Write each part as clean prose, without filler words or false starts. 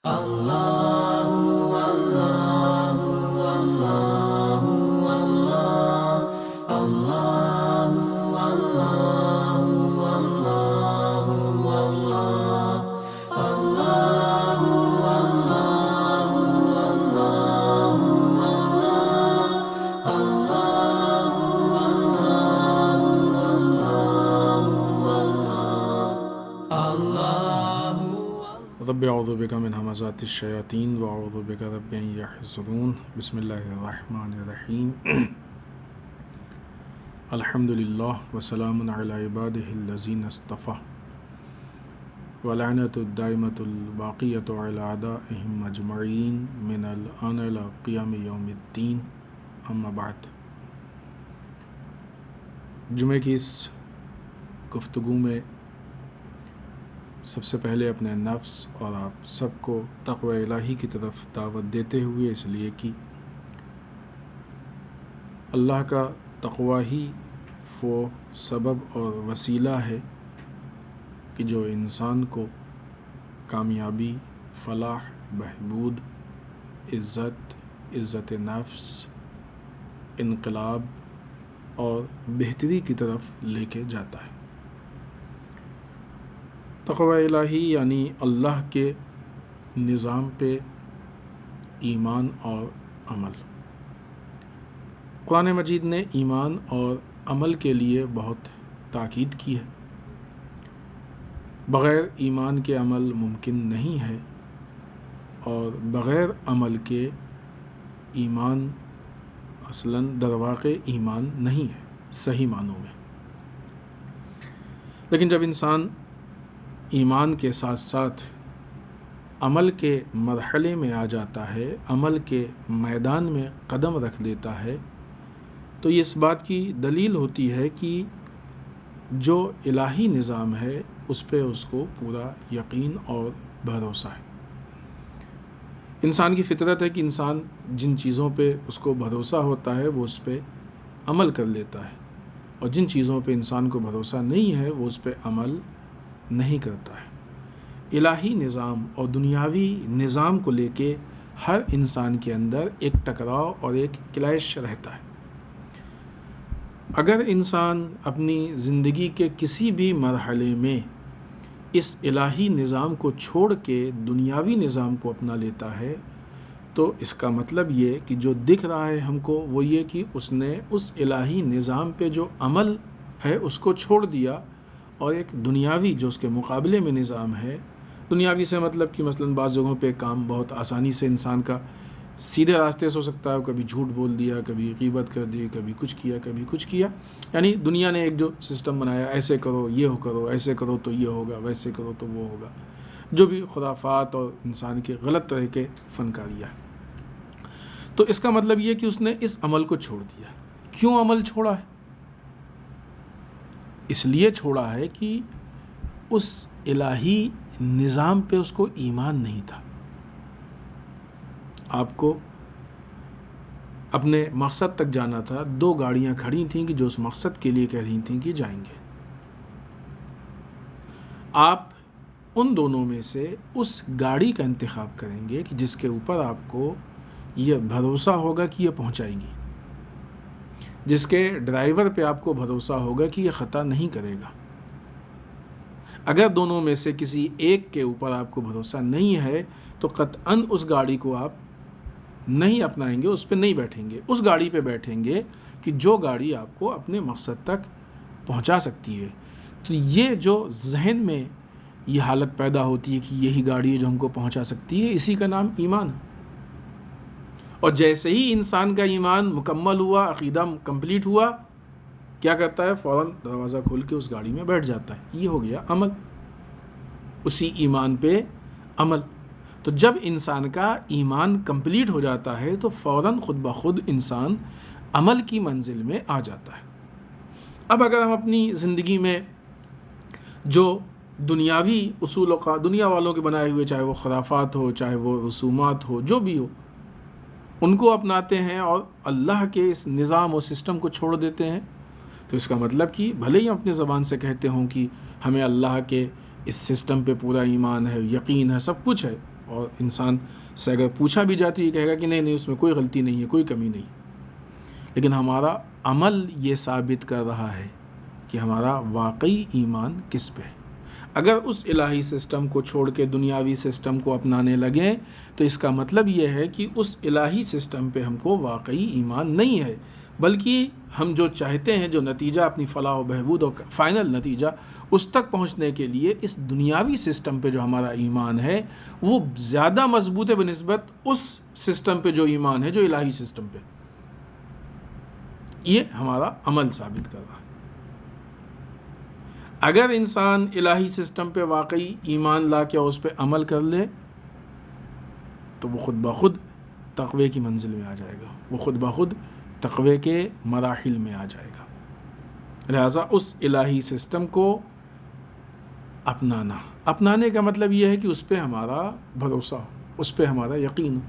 رب اعوذ بک من همزات الشیاطین واعوذ بک رب ان یحضرون بسم اللہ الرحمن الرحیم الحمد للہ وسلام علی عبادہ الذین اصطفى ولعنۃ الدائمۃ الباقیۃ علی اعدائهم اجمعین من الآن الی قیام یوم الدین اما بعد۔ جمعے کی اس گفتگو میں سب سے پہلے اپنے نفس اور آپ سب کو تقوی الہی کی طرف دعوت دیتے ہوئے، اس لیے کہ اللہ کا تقوی ہی وہ سبب اور وسیلہ ہے کہ جو انسان کو کامیابی، فلاح، بہبود، عزت نفس، انقلاب اور بہتری کی طرف لے کے جاتا ہے۔ تقوی الہی یعنی اللہ کے نظام پہ ایمان اور عمل۔ قرآن مجید نے ایمان اور عمل کے لیے بہت تاکید کی ہے۔ بغیر ایمان کے عمل ممکن نہیں ہے، اور بغیر عمل کے ایمان اصلاً در واقع ایمان نہیں ہے صحیح معنوں میں۔ لیکن جب انسان ایمان کے ساتھ ساتھ عمل کے مرحلے میں آ جاتا ہے، عمل کے میدان میں قدم رکھ دیتا ہے، تو یہ اس بات کی دلیل ہوتی ہے کہ جو الہی نظام ہے اس پہ اس کو پورا یقین اور بھروسہ ہے۔ انسان کی فطرت ہے کہ انسان جن چیزوں پہ اس کو بھروسہ ہوتا ہے وہ اس پہ عمل کر لیتا ہے، اور جن چیزوں پہ انسان کو بھروسہ نہیں ہے وہ اس پہ عمل نہیں کرتا ہے۔ الہی نظام اور دنیاوی نظام کو لے کے ہر انسان کے اندر ایک ٹکراؤ اور ایک کلیش رہتا ہے۔ اگر انسان اپنی زندگی کے کسی بھی مرحلے میں اس الہی نظام کو چھوڑ کے دنیاوی نظام کو اپنا لیتا ہے، تو اس کا مطلب یہ کہ جو دکھ رہا ہے ہم کو وہ یہ کہ اس نے اس الہی نظام پہ جو عمل ہے اس کو چھوڑ دیا، اور ایک دنیاوی جو اس کے مقابلے میں نظام ہے، دنیاوی سے مطلب کہ مثلاً بعض جگہوں پہ کام بہت آسانی سے انسان کا سیدھے راستے سے ہو سکتا ہے، کبھی جھوٹ بول دیا، کبھی غیبت کر دی، کبھی کچھ کیا، کبھی کچھ کیا، یعنی دنیا نے ایک جو سسٹم بنایا، ایسے کرو یہ کرو، ایسے کرو تو یہ ہوگا، ویسے کرو تو وہ ہوگا، جو بھی خرافات اور انسان کے غلط طرح کے فنکاریاں۔ تو اس کا مطلب یہ کہ اس نے اس عمل کو چھوڑ دیا۔ کیوں عمل چھوڑا ہے؟ اس لیے چھوڑا ہے کہ اس الہی نظام پہ اس کو ایمان نہیں تھا۔ آپ کو اپنے مقصد تک جانا تھا، دو گاڑیاں کھڑی تھیں کہ جو اس مقصد کے لیے کہہ رہی تھیں کہ جائیں گے۔ آپ ان دونوں میں سے اس گاڑی کا انتخاب کریں گے کہ جس کے اوپر آپ کو یہ بھروسہ ہوگا کہ یہ پہنچائے گی، جس کے ڈرائیور پہ آپ کو بھروسہ ہوگا کہ یہ خطا نہیں کرے گا۔ اگر دونوں میں سے کسی ایک کے اوپر آپ کو بھروسہ نہیں ہے تو قطعاً اس گاڑی کو آپ نہیں اپنائیں گے، اس پہ نہیں بیٹھیں گے، اس گاڑی پہ بیٹھیں گے کہ جو گاڑی آپ کو اپنے مقصد تک پہنچا سکتی ہے۔ تو یہ جو ذہن میں یہ حالت پیدا ہوتی ہے کہ یہی گاڑی ہے جو ہم کو پہنچا سکتی ہے، اسی کا نام ایمان ہے۔ اور جیسے ہی انسان کا ایمان مکمل ہوا، عقیدہ کمپلیٹ ہوا، کیا کرتا ہے؟ فوراً دروازہ کھول کے اس گاڑی میں بیٹھ جاتا ہے۔ یہ ہو گیا عمل، اسی ایمان پہ عمل۔ تو جب انسان کا ایمان کمپلیٹ ہو جاتا ہے تو فوراً خود بخود انسان عمل کی منزل میں آ جاتا ہے۔ اب اگر ہم اپنی زندگی میں جو دنیاوی اصول و دنیا والوں کے بنائے ہوئے، چاہے وہ خرافات ہو، چاہے وہ رسومات ہو، جو بھی ہو، ان کو اپناتے ہیں اور اللہ کے اس نظام و سسٹم کو چھوڑ دیتے ہیں، تو اس کا مطلب کہ بھلے ہی ہم اپنی زبان سے کہتے ہوں کہ ہمیں اللہ کے اس سسٹم پہ پورا ایمان ہے، یقین ہے، سب کچھ ہے، اور انسان سے اگر پوچھا بھی جاتی ہے کہے گا کہ نہیں اس میں کوئی غلطی نہیں ہے، کوئی کمی نہیں. لیکن ہمارا عمل یہ ثابت کر رہا ہے کہ ہمارا واقعی ایمان کس پہ ہے. اگر اس الہی سسٹم کو چھوڑ کے دنیاوی سسٹم کو اپنانے لگیں تو اس کا مطلب یہ ہے کہ اس الہی سسٹم پہ ہم کو واقعی ایمان نہیں ہے، بلکہ ہم جو چاہتے ہیں، جو نتیجہ اپنی فلاح و بہبود اور فائنل نتیجہ، اس تک پہنچنے کے لیے اس دنیاوی سسٹم پہ جو ہمارا ایمان ہے وہ زیادہ مضبوط ہے بنسبت اس سسٹم پہ جو ایمان ہے جو الہی سسٹم پہ. یہ ہمارا عمل ثابت کر رہا ہے. اگر انسان الہی سسٹم پہ واقعی ایمان لا کے اس پہ عمل کر لے تو وہ خود بخود تقوی کی منزل میں آ جائے گا، وہ خود بخود تقوی کے مراحل میں آ جائے گا. لہٰذا اس الہی سسٹم کو اپنانے کا مطلب یہ ہے کہ اس پہ ہمارا بھروسہ ہو، اس پہ ہمارا یقین ہو.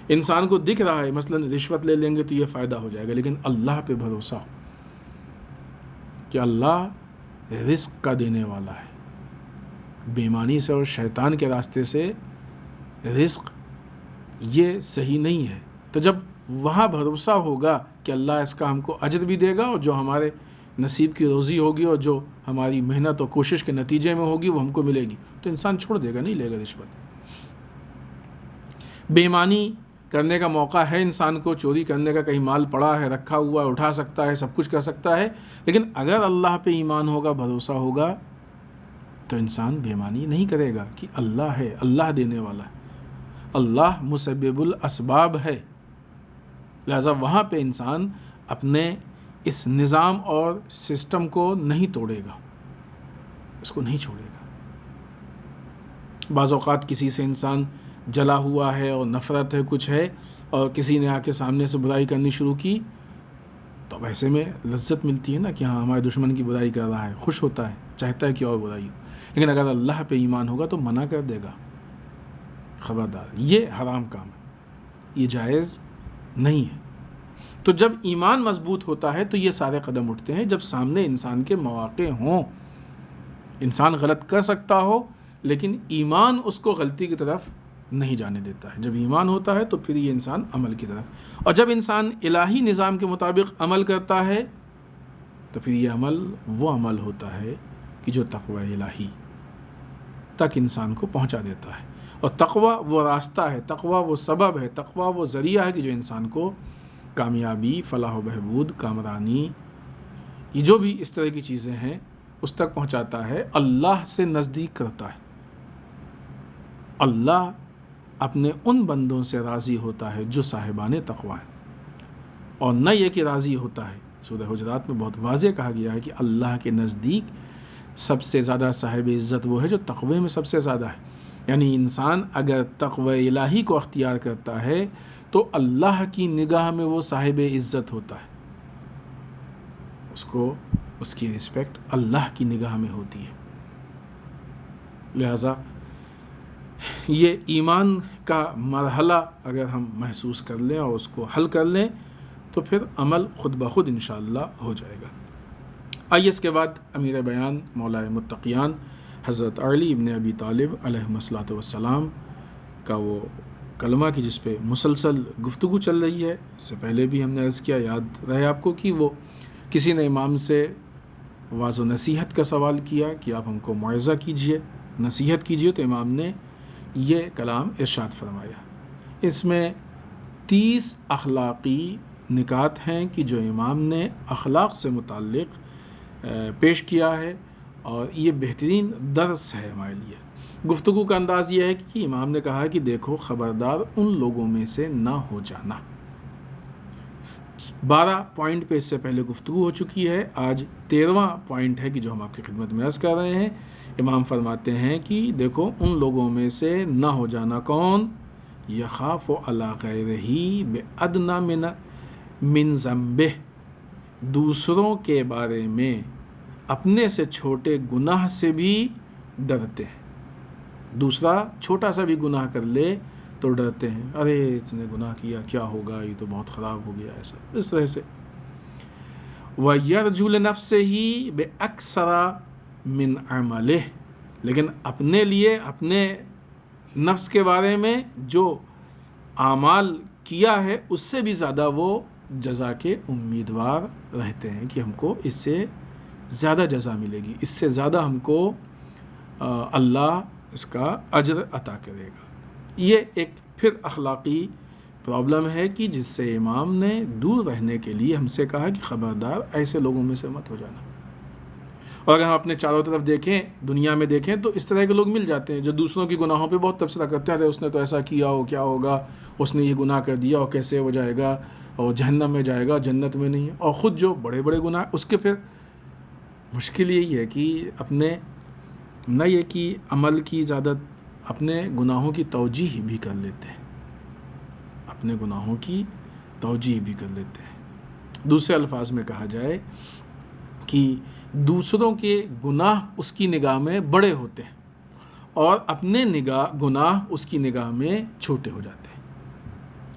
انسان کو دکھ رہا ہے مثلا رشوت لے لیں گے تو یہ فائدہ ہو جائے گا، لیکن اللہ پہ بھروسہ ہو کہ اللہ رزق کا دینے والا ہے، بے ایمانی سے اور شیطان کے راستے سے رزق یہ صحیح نہیں ہے. تو جب وہاں بھروسہ ہوگا کہ اللہ اس کا ہم کو اجر بھی دے گا، اور جو ہمارے نصیب کی روزی ہوگی اور جو ہماری محنت اور کوشش کے نتیجے میں ہوگی وہ ہم کو ملے گی، تو انسان چھوڑ دے گا، نہیں لے گا رشوت. بے ایمانی کرنے کا موقع ہے انسان کو، چوری کرنے کا کہیں مال پڑا ہے رکھا ہوا ہے، اٹھا سکتا ہے، سب کچھ کر سکتا ہے، لیکن اگر اللہ پہ ایمان ہوگا، بھروسہ ہوگا تو انسان بے ایمانی نہیں کرے گا کہ اللہ ہے، اللہ دینے والا ہے، اللہ مسبب الاسباب ہے. لہذا وہاں پہ انسان اپنے اس نظام اور سسٹم کو نہیں توڑے گا، اس کو نہیں چھوڑے گا. بعض اوقات کسی سے انسان جلا ہوا ہے اور نفرت ہے، کچھ ہے، اور کسی نے آ کے سامنے سے برائی کرنی شروع کی تو ویسے میں لذت ملتی ہے نا کہ ہاں ہمارے دشمن کی برائی کر رہا ہے، خوش ہوتا ہے، چاہتا ہے کہ اور برائی ہو. لیکن اگر اللہ پہ ایمان ہوگا تو منع کر دے گا، خبردار یہ حرام کام ہے، یہ جائز نہیں ہے. تو جب ایمان مضبوط ہوتا ہے تو یہ سارے قدم اٹھتے ہیں. جب سامنے انسان کے مواقع ہوں، انسان غلط کر سکتا ہو لیکن ایمان اس کو غلطی کی طرف نہیں جانے دیتا ہے. جب ایمان ہوتا ہے تو پھر یہ انسان عمل کی طرف، اور جب انسان الہی نظام کے مطابق عمل کرتا ہے تو پھر یہ عمل وہ عمل ہوتا ہے کہ جو تقوی الہی تک انسان کو پہنچا دیتا ہے. اور تقوی وہ راستہ ہے، تقوی وہ سبب ہے، تقوی وہ ذریعہ ہے کہ جو انسان کو کامیابی، فلاح و بہبود، کامرانی، یہ جو بھی اس طرح کی چیزیں ہیں اس تک پہنچاتا ہے، اللہ سے نزدیک کرتا ہے. اللہ اپنے ان بندوں سے راضی ہوتا ہے جو صاحبان تقوی ہیں، اور نہ یہ کہ راضی ہوتا ہے. سورہ حجرات میں بہت واضح کہا گیا ہے کہ اللہ کے نزدیک سب سے زیادہ صاحب عزت وہ ہے جو تقوی میں سب سے زیادہ ہے. یعنی انسان اگر تقوی الہی کو اختیار کرتا ہے تو اللہ کی نگاہ میں وہ صاحب عزت ہوتا ہے، اس کو اس کی رسپیکٹ اللہ کی نگاہ میں ہوتی ہے. لہذا یہ ایمان کا مرحلہ اگر ہم محسوس کر لیں اور اس کو حل کر لیں تو پھر عمل خود بخود انشاءاللہ ہو جائے گا. آئیے اس کے بعد امیر بیان مولا متقیان حضرت علی ابن ابی طالب علیہ الصلوۃ والسلام کا وہ کلمہ کی جس پہ مسلسل گفتگو چل رہی ہے، اس سے پہلے بھی ہم نے عرض کیا، یاد رہے آپ کو، کہ وہ کسی نے امام سے واعظ و نصیحت کا سوال کیا کہ آپ ہم کو موعظہ کیجئے، نصیحت کیجئے، تو امام نے یہ کلام ارشاد فرمایا. اس میں 30 اخلاقی نکات ہیں کہ جو امام نے اخلاق سے متعلق پیش کیا ہے، اور یہ بہترین درس ہے ہمارے لیے. گفتگو کا انداز یہ ہے کہ امام نے کہا کہ دیکھو خبردار ان لوگوں میں سے نہ ہو جانا. 12 پوائنٹ پہ اس سے پہلے گفتگو ہو چکی ہے، آج 13واں پوائنٹ ہے کہ جو ہم آپ کی خدمت میں عرض کر رہے ہیں. امام فرماتے ہیں کہ دیکھو ان لوگوں میں سے نہ ہو جانا. کون؟ یخاف علی غیرہ بادنی من ذنبہ، دوسروں کے بارے میں اپنے سے چھوٹے گناہ سے بھی ڈرتے ہیں. دوسرا چھوٹا سا بھی گناہ کر لے تو ڈرتے ہیں، ارے اس نے گناہ کیا، کیا ہوگا، یہ تو بہت خراب ہو گیا، ایسا اس طرح سے. وَيَرْجُو لِنَفْسِهِ بِأَكْثَرَ مِنْ عَمَلِهِ، لیکن اپنے لیے، اپنے نفس کے بارے میں جو اعمال کیا ہے اس سے بھی زیادہ وہ جزا کے امیدوار رہتے ہیں کہ ہم کو اس سے زیادہ جزا ملے گی، اس سے زیادہ ہم کو اللہ اس کا اجر عطا کرے گا۔ یہ ایک پھر اخلاقی پرابلم ہے کہ جس سے امام نے دور رہنے کے لیے ہم سے کہا کہ خبردار ایسے لوگوں میں سے مت ہو جانا۔ اور اگر ہم اپنے چاروں طرف دیکھیں، دنیا میں دیکھیں، تو اس طرح کے لوگ مل جاتے ہیں جو دوسروں کی گناہوں پہ بہت تبصرہ کرتے ہیں، اس نے تو ایسا کیا ہو، کیا ہوگا، اس نے یہ گناہ کر دیا اور کیسے ہو جائے گا، اور جہنم میں جائے گا، جنت میں نہیں ہے، اور خود جو بڑے بڑے گناہ، اس کے پھر مشکل یہی ہے کہ اپنے نہ یہ کہ عمل کی زیادہ، اپنے گناہوں کی توجیہ بھی کر لیتے ہیں، اپنے گناہوں کی توجیہ بھی کر لیتے ہیں۔ دوسرے الفاظ میں کہا جائے کہ دوسروں کے گناہ اس کی نگاہ میں بڑے ہوتے ہیں اور اپنے گناہ اس کی نگاہ میں چھوٹے ہو جاتے ہیں۔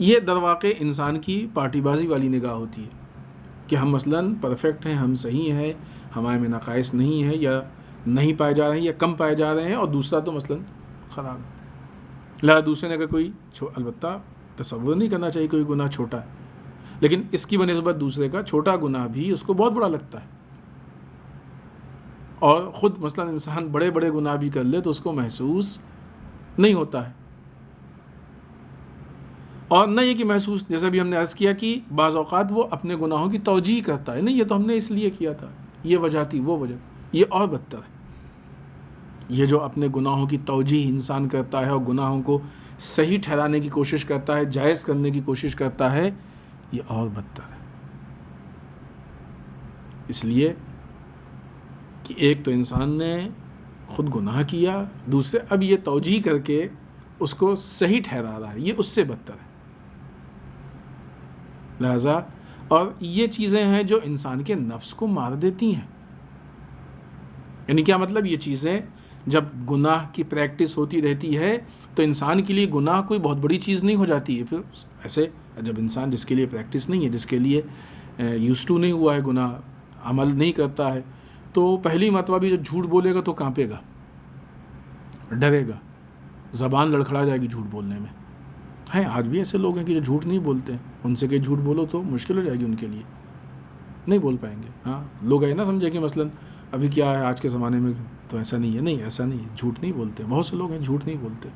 یہ در واقع انسان کی پارٹی بازی والی نگاہ ہوتی ہے کہ ہم مثلاً پرفیکٹ ہیں، ہم صحیح ہیں، ہمارے میں نقائص نہیں ہے، یا نہیں پائے جا رہے ہیں، یا کم پائے جا رہے ہیں، اور دوسرا تو مثلاً خراب ہے۔ لہٰذا دوسرے نے اگر کوئی البتہ تصور نہیں کرنا چاہیے کوئی گناہ چھوٹا ہے، لیکن اس کی بنسبت دوسرے کا چھوٹا گناہ بھی اس کو بہت بڑا لگتا ہے، اور خود مثلاً انسان بڑے بڑے گناہ بھی کر لے تو اس کو محسوس نہیں ہوتا ہے۔ اور نہ یہ کہ محسوس، جیسے بھی ہم نے عرض کیا کہ بعض اوقات وہ اپنے گناہوں کی توجیہ کرتا ہے، نہیں یہ تو ہم نے اس لیے کیا تھا، یہ وجہ تھی، وہ وجہ، یہ اور بدتر ہے۔ یہ جو اپنے گناہوں کی توجیہ انسان کرتا ہے اور گناہوں کو صحیح ٹھہرانے کی کوشش کرتا ہے، جائز کرنے کی کوشش کرتا ہے، یہ اور بدتر ہے۔ اس لیے کہ ایک تو انسان نے خود گناہ کیا، دوسرے اب یہ توجیہ کر کے اس کو صحیح ٹھہرا رہا ہے، یہ اس سے بدتر ہے۔ لہذا اور یہ چیزیں ہیں جو انسان کے نفس کو مار دیتی ہیں۔ یعنی کیا مطلب؟ یہ چیزیں جب گناہ کی پریکٹس ہوتی رہتی ہے تو انسان کے لیے گناہ کوئی بہت بڑی چیز نہیں ہو جاتی ہے۔ پھر ایسے جب انسان جس کے لیے پریکٹس نہیں ہے، جس کے لیے یوز ٹو نہیں ہوا ہے، گناہ عمل نہیں کرتا ہے، تو پہلی مرتبہ بھی جب جھوٹ بولے گا تو کانپے گا، ڈرے گا، زبان لڑکھڑا جائے گی جھوٹ بولنے میں۔ ہیں آج بھی ایسے لوگ ہیں کہ جو جھوٹ نہیں بولتے ہیں، ان سے کہ جھوٹ بولو تو مشکل ہو جائے گی ان کے لیے، نہیں بول پائیں گے۔ ہاں لوگ نہ سمجھے کہ مثلاً ابھی کیا ہے آج کے زمانے میں تو ایسا نہیں ہے، نہیں ایسا نہیں ہے، جھوٹ نہیں بولتے، بہت سے لوگ ہیں جھوٹ نہیں بولتے۔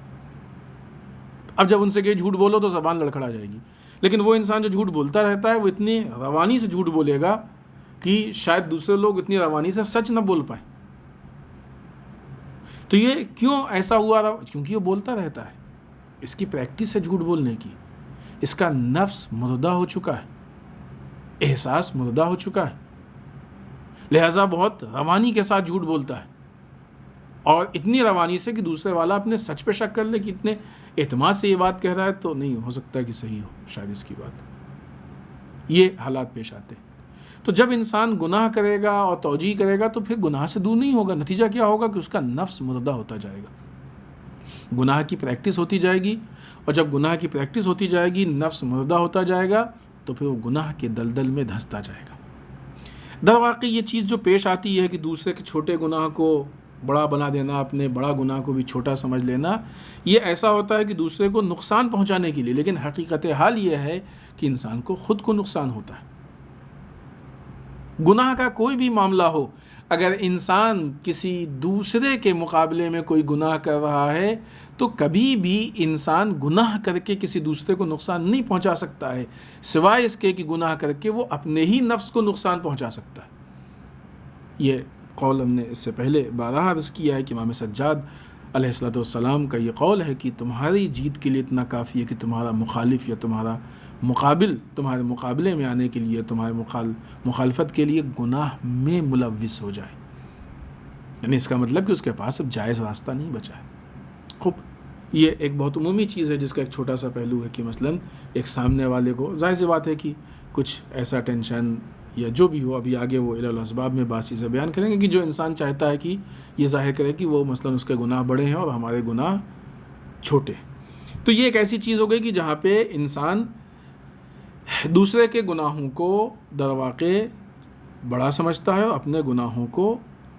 اب جب ان سے کہ جھوٹ بولو تو زبان لڑکھڑا جائے گی، لیکن وہ انسان جو جھوٹ بولتا رہتا ہے وہ اتنی روانی سے جھوٹ بولے گا کہ شاید دوسرے لوگ اتنی روانی سے سچ نہ بول پائیں۔ تو یہ کیوں ایسا ہوا رہا؟ کیونکہ وہ بولتا رہتا ہے، اس کی پریکٹس ہے جھوٹ بولنے کی، اس کا نفس مردہ ہو چکا ہے، احساس مردہ ہو چکا ہے، لہٰذا بہت روانی کے ساتھ جھوٹ بولتا ہے، اور اتنی روانی سے کہ دوسرے والا اپنے سچ پہ شک کر لے کہ اتنے اعتماد سے یہ بات کہہ رہا ہے تو نہیں ہو سکتا کہ صحیح ہو شاید اس کی بات۔ یہ حالات پیش آتے ہیں۔ تو جب انسان گناہ کرے گا اور توجیہ کرے گا تو پھر گناہ سے دور نہیں ہوگا۔ نتیجہ کیا ہوگا کہ اس کا نفس مردہ ہوتا جائے گا، گناہ کی پریکٹس ہوتی جائے گی، اور جب گناہ کی پریکٹس ہوتی جائے گی، نفس مردہ ہوتا جائے گا، تو پھر وہ گناہ کے دلدل میں دھنستا جائے گا۔ در واقع یہ چیز جو پیش آتی ہے کہ دوسرے کے چھوٹے گناہ کو بڑا بنا دینا، اپنے بڑا گناہ کو بھی چھوٹا سمجھ لینا، یہ ایسا ہوتا ہے کہ دوسرے کو نقصان پہنچانے کے لیے، لیکن حقیقت حال یہ ہے کہ انسان کو خود کو نقصان ہوتا ہے۔ گناہ کا کوئی بھی معاملہ ہو، اگر انسان کسی دوسرے کے مقابلے میں کوئی گناہ کر رہا ہے تو کبھی بھی انسان گناہ کر کے کسی دوسرے کو نقصان نہیں پہنچا سکتا ہے، سوائے اس کے کہ گناہ کر کے وہ اپنے ہی نفس کو نقصان پہنچا سکتا ہے۔ یہ قول ہم نے اس سے پہلے بارہا عرض کیا ہے کہ امام سجاد علیہ الصلوۃ والسلام کا یہ قول ہے کہ تمہاری جیت کے لیے اتنا کافی ہے کہ تمہارا مخالف یا تمہارا مقابل تمہارے مقابلے میں آنے کے لیے، تمہارے مخالفت کے لیے گناہ میں ملوث ہو جائے، یعنی اس کا مطلب کہ اس کے پاس اب جائز راستہ نہیں بچا ہے۔ خوب یہ ایک بہت عمومی چیز ہے جس کا ایک چھوٹا سا پہلو ہے کہ مثلاً ایک سامنے والے کو ظاہر سی بات ہے کہ کچھ ایسا ٹینشن یا جو بھی ہو، ابھی آگے وہ الاسباب میں باسی سے بیان کریں گے کہ جو انسان چاہتا ہے کہ یہ ظاہر کرے کہ وہ مثلاً اس کے گناہ بڑے ہیں اور ہمارے گناہ چھوٹے ہیں، تو یہ ایک ایسی چیز ہو گئی کہ جہاں پہ انسان دوسرے کے گناہوں کو در واقع بڑا سمجھتا ہے اور اپنے گناہوں کو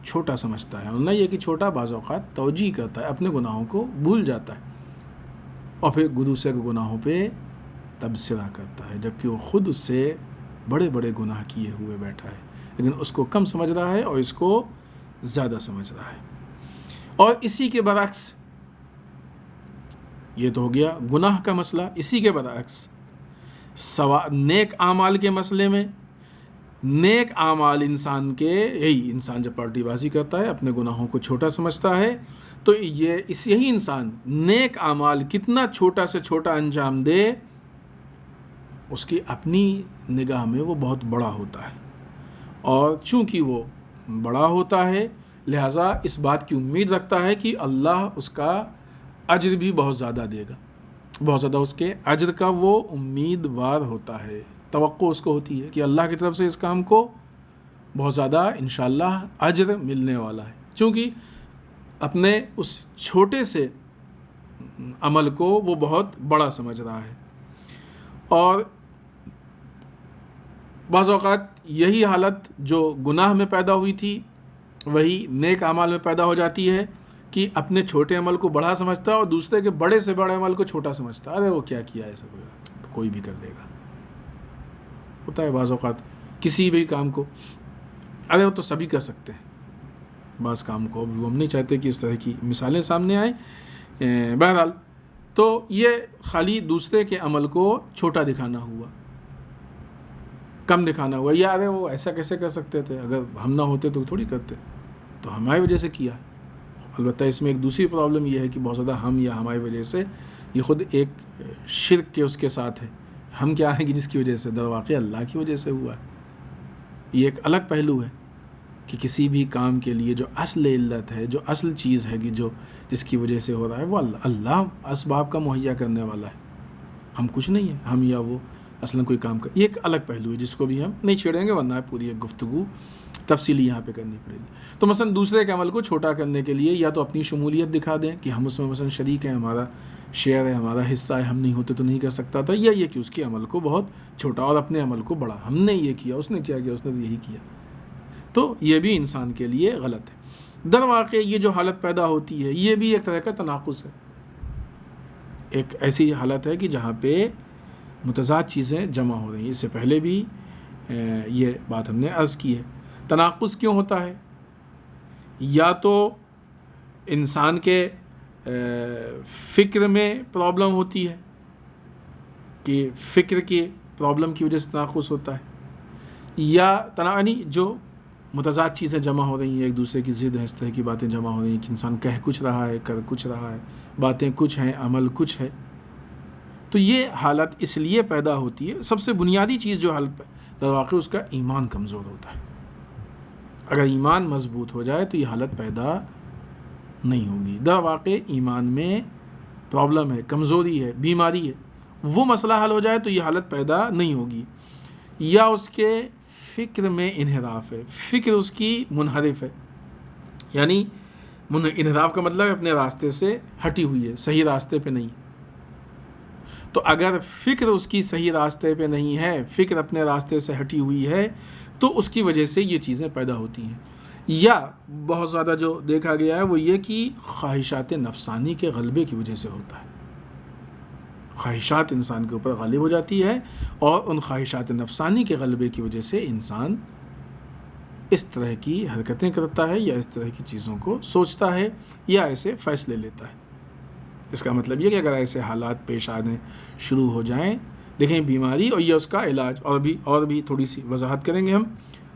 چھوٹا سمجھتا ہے، اور نہ یہ کہ چھوٹا بعض اوقات توجیہ کرتا ہے، اپنے گناہوں کو بھول جاتا ہے۔ اور پھر دوسرے کے گناہوں پہ تبصرہ کرتا ہے، جبکہ وہ خود اس سے بڑے بڑے گناہ کیے ہوئے بیٹھا ہے، لیکن اس کو کم سمجھ رہا ہے اور اس کو زیادہ سمجھ رہا ہے۔ اور اسی کے برعکس، یہ تو ہو گیا گناہ کا مسئلہ، اسی کے برعکس نیک اعمال کے مسئلے میں، نیک اعمال انسان جب پارٹی بازی کرتا ہے، اپنے گناہوں کو چھوٹا سمجھتا ہے، تو یہی انسان نیک اعمال کتنا چھوٹا سے چھوٹا انجام دے، اس کی اپنی نگاہ میں وہ بہت بڑا ہوتا ہے، اور چونکہ وہ بڑا ہوتا ہے لہٰذا اس بات کی امید رکھتا ہے کہ اللہ اس کا اجر بھی بہت زیادہ دے گا، بہت زیادہ اس کے اجر کا وہ امیدوار ہوتا ہے، توقع اس کو ہوتی ہے کہ اللہ کی طرف سے اس کام کو بہت زیادہ انشاءاللہ اجر ملنے والا ہے، چونکہ اپنے اس چھوٹے سے عمل کو وہ بہت بڑا سمجھ رہا ہے۔ اور بعض اوقات یہی حالت جو گناہ میں پیدا ہوئی تھی وہی نیک اعمال میں پیدا ہو جاتی ہے کہ اپنے چھوٹے عمل کو بڑا سمجھتا ہے اور دوسرے کے بڑے سے بڑے عمل کو چھوٹا سمجھتا ہے، ارے وہ کیا کیا ایسا کوئی بھی کر لے گا، ہوتا ہے بعض اوقات کسی بھی کام کو، ارے وہ تو سبھی کر سکتے ہیں بعض کام کو، اب ہم نہیں چاہتے کہ اس طرح کی مثالیں سامنے آئیں، بہرحال تو یہ خالی دوسرے کے عمل کو چھوٹا دکھانا ہوا، کم دکھانا ہوا، یا ارے وہ ایسا کیسے کر سکتے تھے، اگر ہم نہ ہوتے تو تھوڑی کرتے، تو ہماری وجہ سے کیا۔ البتہ اس میں ایک دوسری پرابلم یہ ہے کہ بہت زیادہ ہم یا ہماری وجہ سے یہ خود ایک شرک کے اس کے ساتھ ہے، ہم کیا ہیں کہ جس کی وجہ سے، در واقع اللہ کی وجہ سے ہوا ہے۔ یہ ایک الگ پہلو ہے کہ کسی بھی کام کے لیے جو اصل علت ہے، جو اصل چیز ہے کہ جس کی وجہ سے ہو رہا ہے، وہ اللہ اسباب کا مہیا کرنے والا ہے، ہم کچھ نہیں ہیں، ہم یا وہ اصلا کوئی کام یہ ایک الگ پہلو ہے جس کو بھی ہم نہیں چھیڑیں گے، ورنہ پوری ایک گفتگو تفصیلی یہاں پہ کرنی پڑے گی۔ تو مثلا دوسرے کے عمل کو چھوٹا کرنے کے لیے یا تو اپنی شمولیت دکھا دیں کہ ہم اس میں مثلا شریک ہیں، ہمارا شیئر ہے، ہمارا حصہ ہے، ہم نہیں ہوتے تو نہیں کر سکتا تھا، یا یہ کہ اس کے عمل کو بہت چھوٹا اور اپنے عمل کو بڑا، ہم نے یہ کیا، اس نے کیا کیا، اس نے یہی کیا، تو یہ بھی انسان کے لیے غلط ہے۔ در واقع یہ جو حالت پیدا ہوتی ہے یہ بھی ایک طرح کا تناقض ہے، ایک ایسی حالت ہے کہ جہاں پہ متضاد چیزیں جمع ہو رہی ہیں۔ اس سے پہلے بھی یہ بات ہم نے عرض کی ہے۔ تناقض کیوں ہوتا ہے؟ یا تو انسان کے فکر میں پرابلم ہوتی ہے کہ فکر کی پرابلم کی وجہ سے تناقض ہوتا ہے، یا یعنی جو متضاد چیزیں جمع ہو رہی ہیں، ایک دوسرے کی ضد ہے، اس طرح کی باتیں جمع ہو رہی ہیں کہ انسان کہہ کچھ رہا ہے، کر کچھ رہا ہے، باتیں کچھ ہیں، عمل کچھ ہے، تو یہ حالت اس لیے پیدا ہوتی ہے۔ سب سے بنیادی چیز جو حالت در واقع اس کا ایمان کمزور ہوتا ہے۔ اگر ایمان مضبوط ہو جائے تو یہ حالت پیدا نہیں ہوگی۔ در واقع ایمان میں پرابلم ہے، کمزوری ہے، بیماری ہے، وہ مسئلہ حل ہو جائے تو یہ حالت پیدا نہیں ہوگی۔ یا اس کے فکر میں انحراف ہے، فکر اس کی منحرف ہے، یعنی انحراف کا مطلب اپنے راستے سے ہٹی ہوئی ہے، صحیح راستے پہ نہیں۔ تو اگر فکر اس کی صحیح راستے پہ نہیں ہے، فکر اپنے راستے سے ہٹی ہوئی ہے، تو اس کی وجہ سے یہ چیزیں پیدا ہوتی ہیں۔ یا بہت زیادہ جو دیکھا گیا ہے وہ یہ کہ خواہشات نفسانی کے غلبے کی وجہ سے ہوتا ہے، خواہشات انسان کے اوپر غالب ہو جاتی ہے، اور ان خواہشات نفسانی کے غلبے کی وجہ سے انسان اس طرح کی حرکتیں کرتا ہے، یا اس طرح کی چیزوں کو سوچتا ہے، یا ایسے فیصلے لیتا ہے۔ اس کا مطلب یہ کہ اگر ایسے حالات پیش آنے شروع ہو جائیں، دیکھیں بیماری اور یہ اس کا علاج، اور بھی تھوڑی سی وضاحت کریں گے ہم،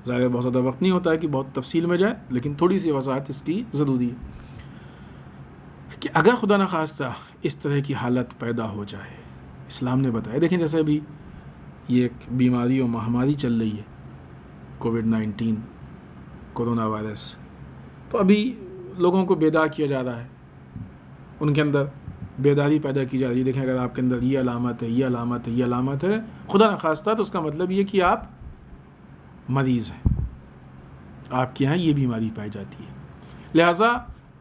ظاہر بہت زیادہ وقت نہیں ہوتا ہے کہ بہت تفصیل میں جائے، لیکن تھوڑی سی وضاحت اس کی ضروری ہے کہ اگر خدا نخواستہ اس طرح کی حالت پیدا ہو جائے، اسلام نے بتایا، دیکھیں جیسے ابھی یہ ایک بیماری اور مہاماری چل رہی ہے، کووڈ-19 کورونا وائرس، تو ابھی لوگوں کو بیدار کیا جا رہا ہے، ان کے اندر بیداری پیدا کی جا رہی ہے۔ دیکھیں اگر آپ کے اندر یہ علامت ہے، یہ علامت ہے، یہ علامت ہے، خدا نخواستہ، تو اس کا مطلب یہ کہ آپ مریض ہیں، آپ کے یہاں یہ بیماری پائی جاتی ہے۔ لہٰذا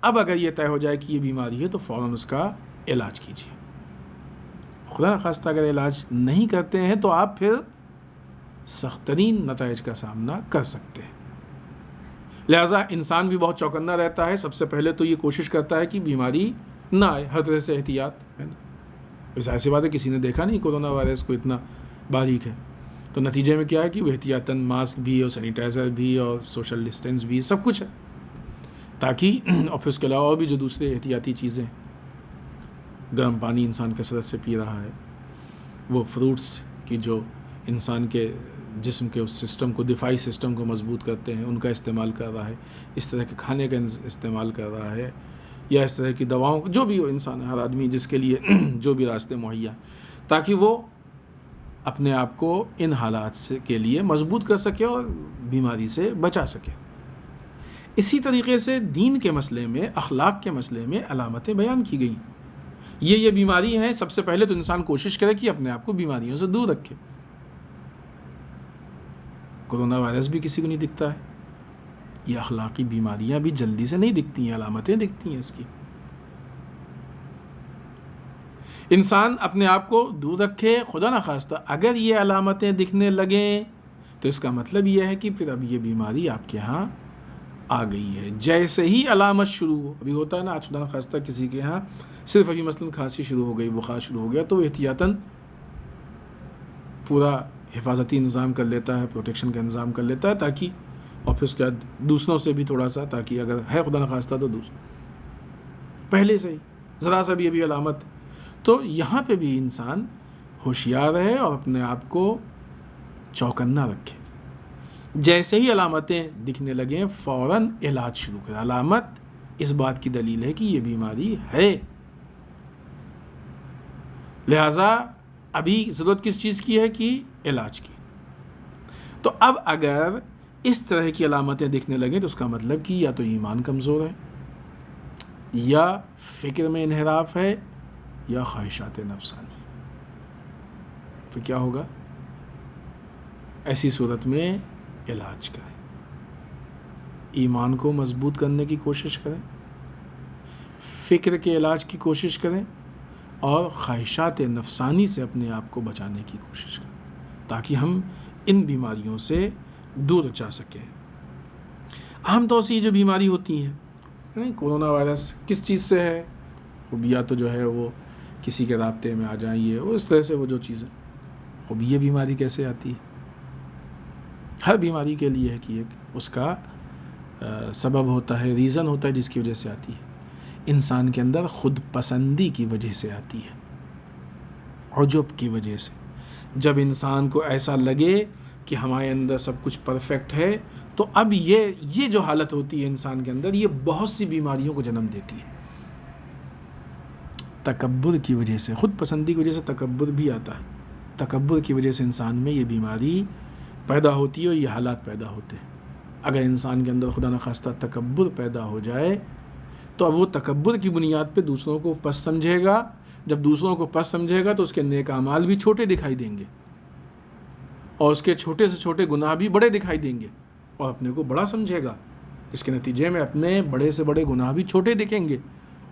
اب اگر یہ طے ہو جائے کہ یہ بیماری ہے تو فوراً اس کا علاج کیجیے۔ خدا نخواستہ اگر علاج نہیں کرتے ہیں تو آپ پھر سخت ترین نتائج کا سامنا کر سکتے ہیں۔ لہٰذا انسان بھی بہت چوکنا رہتا ہے، سب سے پہلے تو یہ کوشش کرتا ہے کہ بیماری نہ آئے، ہر طرح سے احتیاط ہے نا، ظاہر سی بات ہے کسی نے دیکھا نہیں کورونا وائرس کو اتنا باریک ہے، تو نتیجے میں کیا ہے کہ وہ احتیاطاً ماسک بھی اور سینیٹائزر بھی اور سوشل ڈسٹینس بھی سب کچھ ہے، تاکہ اور پھر اس کے علاوہ اور بھی جو دوسرے احتیاطی چیزیں، گرم پانی انسان کثرت سے پی رہا ہے، وہ فروٹس کی جو انسان کے جسم کے اس سسٹم کو، دفاعی سسٹم کو مضبوط کرتے ہیں، ان کا استعمال کر رہا ہے، اس طرح کے کھانے کا استعمال کر رہا ہے، یا اس طرح کی دواؤں، جو بھی ہو انسان، ہر آدمی جس کے لیے جو بھی راستے مہیا، تاکہ وہ اپنے آپ کو ان حالات سے کے لیے مضبوط کر سکے اور بیماری سے بچا سکے۔ اسی طریقے سے دین کے مسئلے میں، اخلاق کے مسئلے میں علامتیں بیان کی گئیں۔ یہ بیماری ہیں، سب سے پہلے تو انسان کوشش کرے کہ اپنے آپ کو بیماریوں سے دور رکھے۔ کورونا وائرس بھی کسی کو نہیں دکھتا ہے، یہ اخلاقی بیماریاں بھی جلدی سے نہیں دکھتی ہیں، علامتیں دکھتی ہیں اس کی۔ انسان اپنے آپ کو دور رکھے، خدا نخواستہ اگر یہ علامتیں دکھنے لگیں تو اس کا مطلب یہ ہے کہ پھر اب یہ بیماری آپ کے ہاں آ گئی ہے۔ جیسے ہی علامت شروع ہو، ابھی ہوتا ہے نا خدا نخواستہ کسی کے ہاں صرف ابھی مثلاً کھانسی شروع ہو گئی، بخار شروع ہو گیا، تو وہ احتیاطاً پورا حفاظتی انتظام کر لیتا ہے، پروٹیکشن کا انتظام کر لیتا ہے، تاکہ اور پھر اس کے بعد دوسروں سے بھی تھوڑا سا، تاکہ اگر ہے خدا نخواستہ تو پہلے سے ہی ذرا سا بھی ابھی علامت، تو یہاں پہ بھی انسان ہوشیار رہے اور اپنے آپ کو چوکنا رکھے۔ جیسے ہی علامتیں دکھنے لگیں فوراً علاج شروع کرے۔ علامت اس بات کی دلیل ہے کہ یہ بیماری ہے، لہٰذا ابھی ضرورت کس چیز کی ہے؟ کہ علاج کی۔ تو اب اگر اس طرح کی علامتیں دکھنے لگیں تو اس کا مطلب کہ یا تو ایمان کمزور ہے، یا فکر میں انحراف ہے، یا خواہشات نفسانی۔ تو کیا ہوگا؟ ایسی صورت میں علاج کریں، ایمان کو مضبوط کرنے کی کوشش کریں، فکر کے علاج کی کوشش کریں، اور خواہشات نفسانی سے اپنے آپ کو بچانے کی کوشش کریں، تاکہ ہم ان بیماریوں سے دور جا سکیں۔ عام طور سے یہ جو بیماری ہوتی ہیں، کورونا وائرس کس چیز سے ہے؟ خوب یا تو جو ہے وہ کسی کے رابطے میں آ جائیں، یہ اس طرح سے وہ جو چیزیں، خوب یہ بیماری کیسے آتی ہے؟ ہر بیماری کے لیے ہے کہ ایک اس کا سبب ہوتا ہے، ریزن ہوتا ہے جس کی وجہ سے آتی ہے۔ انسان کے اندر خود پسندی کی وجہ سے آتی ہے، عجب کی وجہ سے۔ جب انسان کو ایسا لگے کہ ہمارے اندر سب کچھ پرفیکٹ ہے، تو اب یہ جو حالت ہوتی ہے انسان کے اندر، یہ بہت سی بیماریوں کو جنم دیتی ہے۔ تکبر کی وجہ سے، خود پسندی کی وجہ سے تکبر بھی آتا ہے، تکبر کی وجہ سے انسان میں یہ بیماری پیدا ہوتی ہے اور یہ حالات پیدا ہوتے ہیں۔ اگر انسان کے اندر خدا نخواستہ تکبر پیدا ہو جائے تو اب وہ تکبر کی بنیاد پہ دوسروں کو پست سمجھے گا۔ جب دوسروں کو پست سمجھے گا تو اس کے نیک اعمال بھی چھوٹے دکھائی دیں گے، اور اس کے چھوٹے سے چھوٹے گناہ بھی بڑے دکھائی دیں گے، اور اپنے کو بڑا سمجھے گا۔ اس کے نتیجے میں اپنے بڑے سے بڑے گناہ بھی چھوٹے دکھیں گے،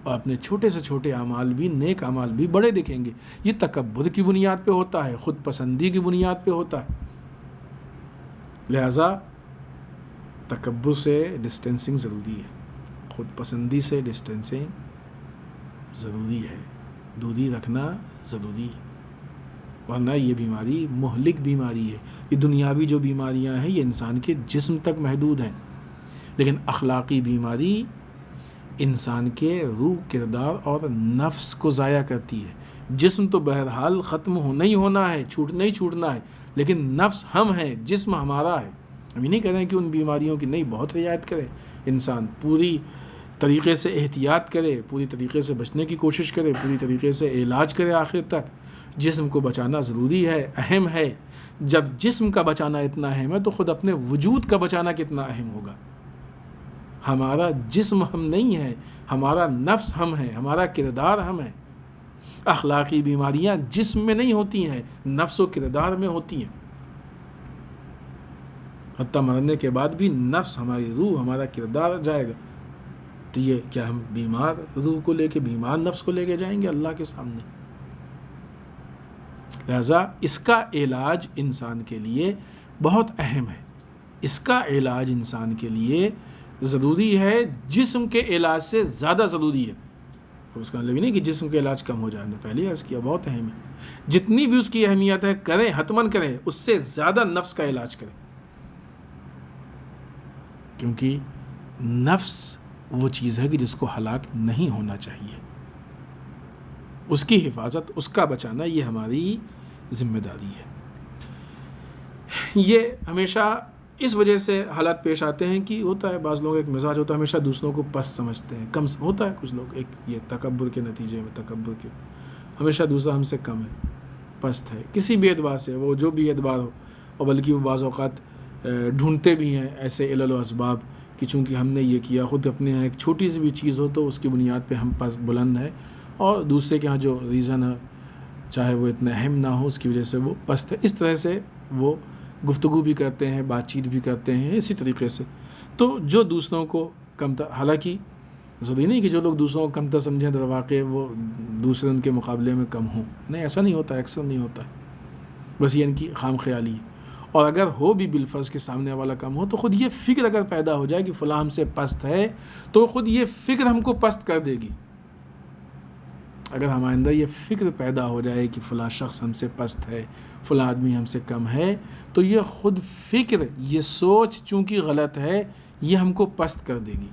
اور اپنے چھوٹے سے چھوٹے اعمال بھی، نیک اعمال بھی بڑے دکھیں گے۔ یہ تکبر کی بنیاد پہ ہوتا ہے، خود پسندی کی بنیاد پہ ہوتا ہے۔ لہٰذا تکبر سے ڈسٹینسنگ ضروری ہے، خود پسندی سے ڈسٹینسنگ ضروری ہے، دوری رکھنا ضروری ہے، ورنہ یہ بیماری مہلک بیماری ہے۔ یہ دنیاوی جو بیماریاں ہیں یہ انسان کے جسم تک محدود ہیں، لیکن اخلاقی بیماری انسان کے روح، کردار اور نفس کو ضائع کرتی ہے۔ جسم تو بہرحال ختم ہونا ہی ہونا ہے، چھوٹنا ہی چھوٹنا ہے، لیکن نفس ہم ہیں، جسم ہمارا ہے۔ ہم یہ نہیں کہہ رہے ہیں کہ ان بیماریوں کی نہیں، بہت رعایت کرے انسان، پوری طریقے سے احتیاط کرے، پوری طریقے سے بچنے کی کوشش کرے، پوری طریقے سے علاج کرے آخر تک۔ جسم کو بچانا ضروری ہے، اہم ہے۔ جب جسم کا بچانا اتنا اہم ہے تو خود اپنے وجود کا بچانا کتنا اہم ہوگا۔ ہمارا جسم ہم نہیں ہے، ہمارا نفس ہم ہے، ہمارا کردار ہم ہے۔ اخلاقی بیماریاں جسم میں نہیں ہوتی ہیں، نفس و کردار میں ہوتی ہیں۔ حتیٰ مرنے کے بعد بھی نفس، ہماری روح، ہمارا کردار جائے گا، تو یہ کیا ہم بیمار روح کو لے کے، بیمار نفس کو لے کے جائیں گے اللہ کے سامنے؟ لہذا اس کا علاج انسان کے لیے بہت اہم ہے، اس کا علاج انسان کے لیے ضروری ہے، جسم کے علاج سے زیادہ ضروری ہے۔ اب اس کا مطلب نہیں کہ جسم کا علاج کم ہو جائے، ہم نے پہلے عرض کیا بہت اہم ہے، جتنی بھی اس کی اہمیت ہے کریں، حتماً کریں، اس سے زیادہ نفس کا علاج کریں، کیونکہ نفس وہ چیز ہے کہ جس کو ہلاک نہیں ہونا چاہیے، اس کی حفاظت، اس کا بچانا یہ ہماری ذمہ داری ہے۔ یہ ہمیشہ اس وجہ سے حالات پیش آتے ہیں کہ ہوتا ہے بعض لوگوں کا ایک مزاج ہوتا ہے ہمیشہ دوسروں کو پست سمجھتے ہیں، کم ہوتا ہے کچھ لوگ، ایک یہ تکبر کے نتیجے میں، تکبر کے ہمیشہ دوسرا ہم سے کم ہے، پست ہے، کسی بھی اعتبار سے، وہ جو بھی اعتبار ہو، اور بلکہ وہ بعض اوقات ڈھونڈتے بھی ہیں ایسے علل و اسباب کہ چونکہ ہم نے یہ کیا، خود اپنے یہاں ایک چھوٹی سی بھی چیز ہو تو اس کی بنیاد پہ ہم پس بلند ہیں، اور دوسرے کے ہاں جو ریزن ہے چاہے وہ اتنا اہم نہ ہو اس کی وجہ سے وہ پست ہے، اس طرح سے وہ گفتگو بھی کرتے ہیں، بات چیت بھی کرتے ہیں اسی طریقے سے۔ تو جو دوسروں کو کمتر، حالانکہ ضروری نہیں کہ جو لوگ دوسروں کو کمتر سمجھیں در واقع وہ دوسرے ان کے مقابلے میں کم ہوں، نہیں ایسا نہیں ہوتا، اکثر نہیں ہوتا، بس یہ ان کی خام خیالی ہے۔ اور اگر ہو بھی بالفرض کے سامنے والا کم ہو تو خود یہ فکر اگر پیدا ہو جائے کہ فلاں ہم سے پست ہے تو خود یہ فکر ہم کو پست کر دے گی۔ اگر ہمارے اندر یہ فکر پیدا ہو جائے کہ فلاں شخص ہم سے پست ہے، فلاں آدمی ہم سے کم ہے، تو یہ خود فکر، یہ سوچ چونکہ غلط ہے، یہ ہم کو پست کر دے گی۔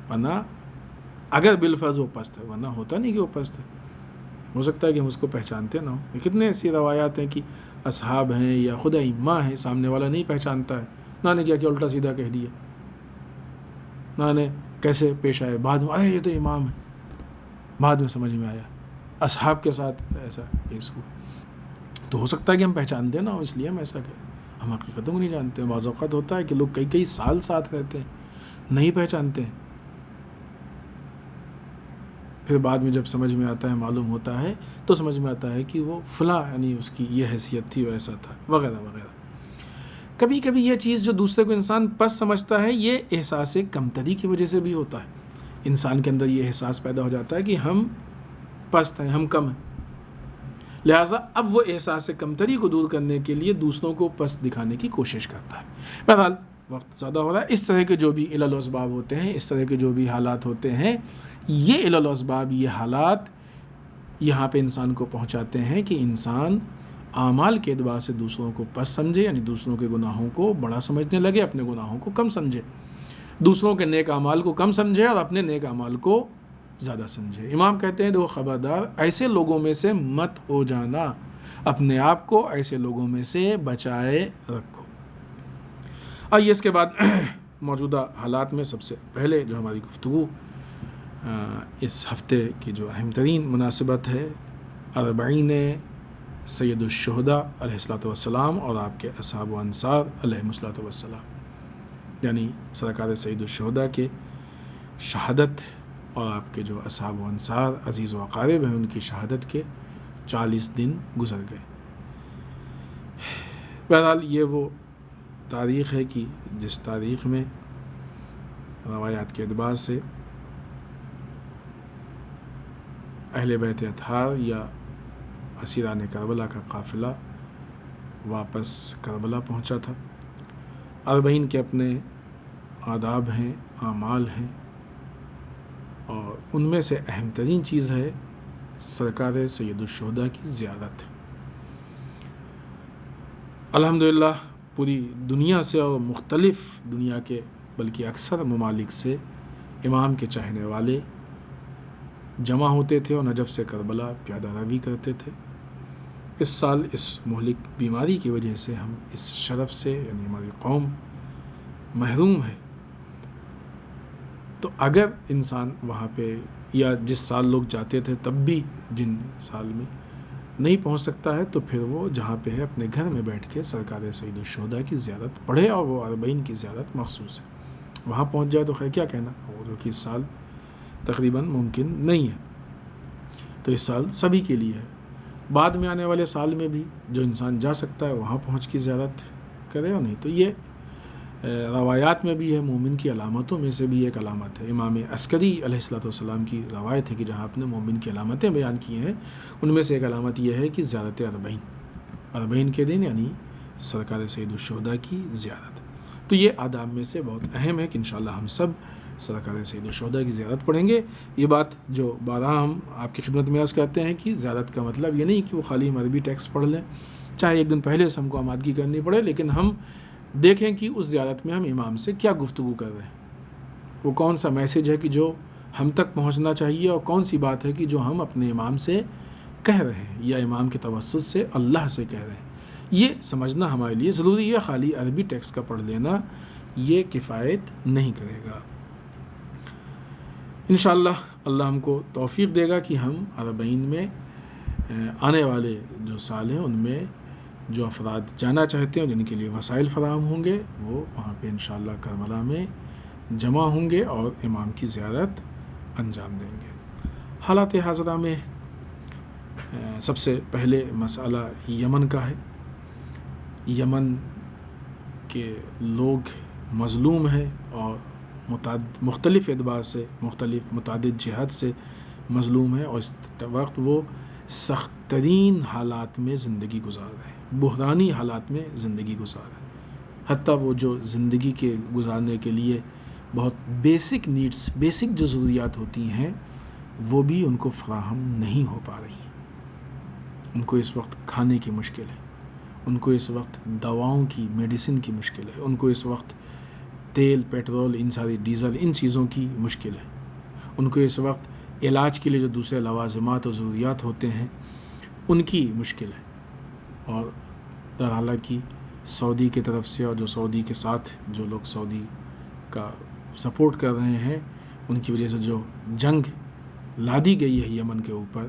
ورنہ اگر بالفرض وہ پست ہے، ورنہ ہوتا نہیں کہ وہ پست ہے، ہو سکتا ہے کہ ہم اس کو پہچانتے نہ ہوں۔ کتنے ایسی روایات ہیں کہ اصحاب ہیں یا خود ائمہ ہیں، سامنے والا نہیں پہچانتا ہے، نہ نے کیا الٹا سیدھا کہہ دیا، نہ نے کیسے پیش آئے، بعد میں ارے یہ تو امام ہے، بعد میں سمجھ میں آیا اصحاب کے ساتھ ایسا کیس ہوا، تو ہو سکتا ہے کہ ہم پہچانتے نہ ہوں، اس لیے ہم ایسا کہیں، ہم حقیقتوں کو نہیں جانتے۔ بعض اوقات ہوتا ہے کہ لوگ کئی سال ساتھ رہتے ہیں، نہیں پہچانتے ہیں، پھر بعد میں جب سمجھ میں آتا ہے، معلوم ہوتا ہے، تو سمجھ میں آتا ہے کہ وہ فلاں یعنی اس کی یہ حیثیت تھی، وہ ایسا تھا، وغیرہ وغیرہ۔ کبھی کبھی یہ چیز جو دوسرے کو انسان پست سمجھتا ہے، یہ احساس کمتری کی وجہ سے بھی ہوتا ہے، انسان کے اندر یہ احساس پیدا ہو جاتا ہے کہ ہم پست ہیں، ہم کم ہیں، لہٰذا اب وہ احساس کمتری کو دور کرنے کے لیے دوسروں کو پست دکھانے کی کوشش کرتا ہے۔ بہرحال وقت زیادہ ہو رہا ہے، اس طرح کے جو بھی علل و اسباب ہوتے ہیں، اس طرح کے جو بھی حالات ہوتے ہیں، یہ علل و اسباب، یہ حالات یہاں پہ انسان کو پہنچاتے ہیں کہ انسان اعمال کے اعتبار سے دوسروں کو پست سمجھے، یعنی دوسروں کے گناہوں کو بڑا سمجھنے لگے، اپنے گناہوں کو کم سمجھے، دوسروں کے نیک اعمال کو کم سمجھے اور اپنے نیک اعمال کو زیادہ سمجھے۔ امام کہتے ہیں، دیکھو خبردار، ایسے لوگوں میں سے مت ہو جانا، اپنے آپ کو ایسے لوگوں میں سے بچائے رکھو۔ آئیے اس کے بعد موجودہ حالات میں سب سے پہلے جو ہماری گفتگو اس ہفتے کی جو اہم ترین مناسبت ہے، اربعین سید الشہداء علیہ الصلوۃ والسلام اور آپ کے اصحاب و انصار علیہم الصلوۃ والسلام، یعنی سرکار سید الشہداء کے شہادت اور آپ کے جو اصحاب و انصار عزیز و اقارب ہیں ان کی شہادت کے 40 دن گزر گئے۔ بہرحال یہ وہ تاریخ ہے کہ جس تاریخ میں روایات کے اعتبار سے اہل بیت اطہار یا اسیران کربلا کا قافلہ واپس کربلا پہنچا تھا۔ اربعین کے اپنے آداب ہیں، اعمال ہیں، اور ان میں سے اہم ترین چیز ہے سرکار سید الشہداء کی زیارت۔ الحمدللہ پوری دنیا سے اور مختلف دنیا کے بلکہ اکثر ممالک سے امام کے چاہنے والے جمع ہوتے تھے اور نجف سے کربلا پیادہ روی کرتے تھے۔ اس سال اس مہلک بیماری کی وجہ سے ہم اس شرف سے، یعنی ہماری قوم محروم ہے، تو اگر انسان وہاں پہ یا جس سال لوگ جاتے تھے تب بھی جن سال میں نہیں پہنچ سکتا ہے، تو پھر وہ جہاں پہ ہے اپنے گھر میں بیٹھ کے سرکار سید الشہداء کی زیارت پڑھے، اور وہ اربعین کی زیارت مخصوص ہے، وہاں پہنچ جائے تو خیر کیا کہنا، اور جو کہ اس سال تقریباً ممکن نہیں ہے، تو اس سال سبھی کے لیے ہے۔ بعد میں آنے والے سال میں بھی جو انسان جا سکتا ہے وہاں پہنچ کی زیارت کرے، اور نہیں تو یہ روایات میں بھی ہے، مومن کی علامتوں میں سے بھی ایک علامت ہے۔ امام عسکری علیہ الصلوۃ والسلام کی روایت ہے کہ جہاں اپنے مومن کی علامتیں بیان کی ہیں ان میں سے ایک علامت یہ ہے کہ زیارت اربعین کے دن، یعنی سرکار سید الشہداء کی زیارت۔ تو یہ آداب میں سے بہت اہم ہے کہ انشاءاللہ ہم سب سرکار سید الشہداء کی زیارت پڑھیں گے. یہ بات جو بارہا ہم آپ کی خدمت میں عرض کرتے ہیں کہ زیارت کا مطلب یہ نہیں کہ وہ خالی ہم عربی ٹیکسٹ پڑھ لیں، چاہے ایک دن پہلے سے ہم کو آمادگی کرنی پڑے، لیکن ہم دیکھیں کہ اس زیارت میں ہم امام سے کیا گفتگو کر رہے ہیں، وہ کون سا میسیج ہے کہ جو ہم تک پہنچنا چاہیے، اور کون سی بات ہے کہ جو ہم اپنے امام سے کہہ رہے ہیں یا امام کے توسط سے اللہ سے کہہ رہے ہیں. یہ سمجھنا ہمارے لیے ضروری ہے. خالی عربی ٹیکسٹ کا پڑھ لینا یہ کفایت نہیں کرے گا. انشاءاللہ اللہ ہم کو توفیق دے گا کہ ہم اربعین میں آنے والے جو سال ہیں ان میں جو افراد جانا چاہتے ہیں جن کے لیے وسائل فراہم ہوں گے وہ وہاں پہ انشاءاللہ کربلا میں جمع ہوں گے اور امام کی زیارت انجام دیں گے. حالات حاضرہ میں سب سے پہلے مسئلہ یمن کا ہے. یمن کے لوگ مظلوم ہیں اور مختلف اعتبار سے متعدد جہات سے مظلوم ہیں، اور اس وقت وہ سخت ترین حالات میں زندگی گزار رہے ہیں، بحرانی حالات میں زندگی گزار رہے ہیں. حتیٰ وہ جو زندگی کے گزارنے کے لیے بہت بیسک نیڈس، بیسک جو ضروریات ہوتی ہیں وہ بھی ان کو فراہم نہیں ہو پا رہی ہیں. ان کو اس وقت کھانے کی مشکل ہے، ان کو اس وقت دواؤں کی، میڈیسن کی مشکل ہے، ان کو اس وقت تیل، پیٹرول، ان ساری ڈیزل، ان چیزوں کی مشکل ہے. ان کو اس وقت علاج کے لیے جو دوسرے لوازمات اور ضروریات ہوتے ہیں ان کی مشکل ہے. اور درحالہ کی سعودی کی طرف سے اور جو سعودی کے ساتھ جو لوگ سعودی کا سپورٹ کر رہے ہیں ان کی وجہ سے جو جنگ لادی گئی ہے یمن کے اوپر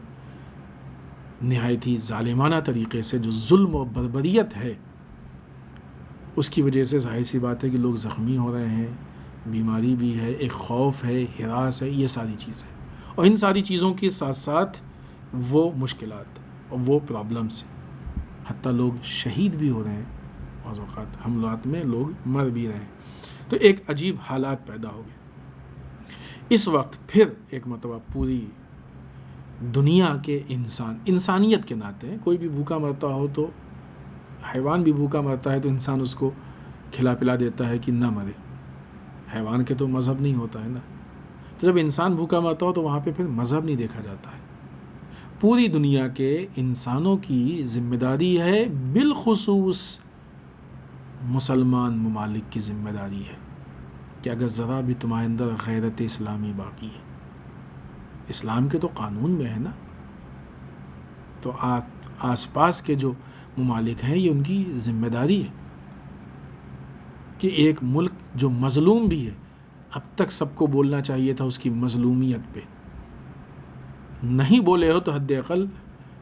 نہایت ہی ظالمانہ طریقے سے، جو ظلم و بربریت ہے، اس کی وجہ سے ظاہر سی بات ہے کہ لوگ زخمی ہو رہے ہیں، بیماری بھی ہے، ایک خوف ہے، ہراس ہے، یہ ساری چیزیں. اور ان ساری چیزوں کے ساتھ ساتھ وہ مشکلات اور وہ پرابلمس، حتیٰ لوگ شہید بھی ہو رہے ہیں، بعض اوقات حملات میں لوگ مر بھی رہے ہیں. تو ایک عجیب حالات پیدا ہو گئے. اس وقت پھر ایک مرتبہ پوری دنیا کے انسانیت کے ناطے، کوئی بھی بھوکا مرتا ہو تو حیوان بھی بھوکا مرتا ہے تو انسان اس کو کھلا پلا دیتا ہے کہ نہ مرے. حیوان کے تو مذہب نہیں ہوتا ہے نا. تو جب انسان بھوکا مرتا ہو تو وہاں پہ پھر مذہب نہیں دیکھا جاتا ہے. پوری دنیا کے انسانوں کی ذمہ داری ہے، بالخصوص مسلمان ممالک کی ذمہ داری ہے کہ اگر ذرا بھی تمہارے اندر غیرت اسلامی باقی ہے، اسلام کے تو قانون میں ہے نا، تو آس پاس کے جو ممالک ہیں یہ ان کی ذمہ داری ہے کہ ایک ملک جو مظلوم بھی ہے، اب تک سب کو بولنا چاہیے تھا اس کی مظلومیت پہ. نہیں بولے ہو تو حد اقل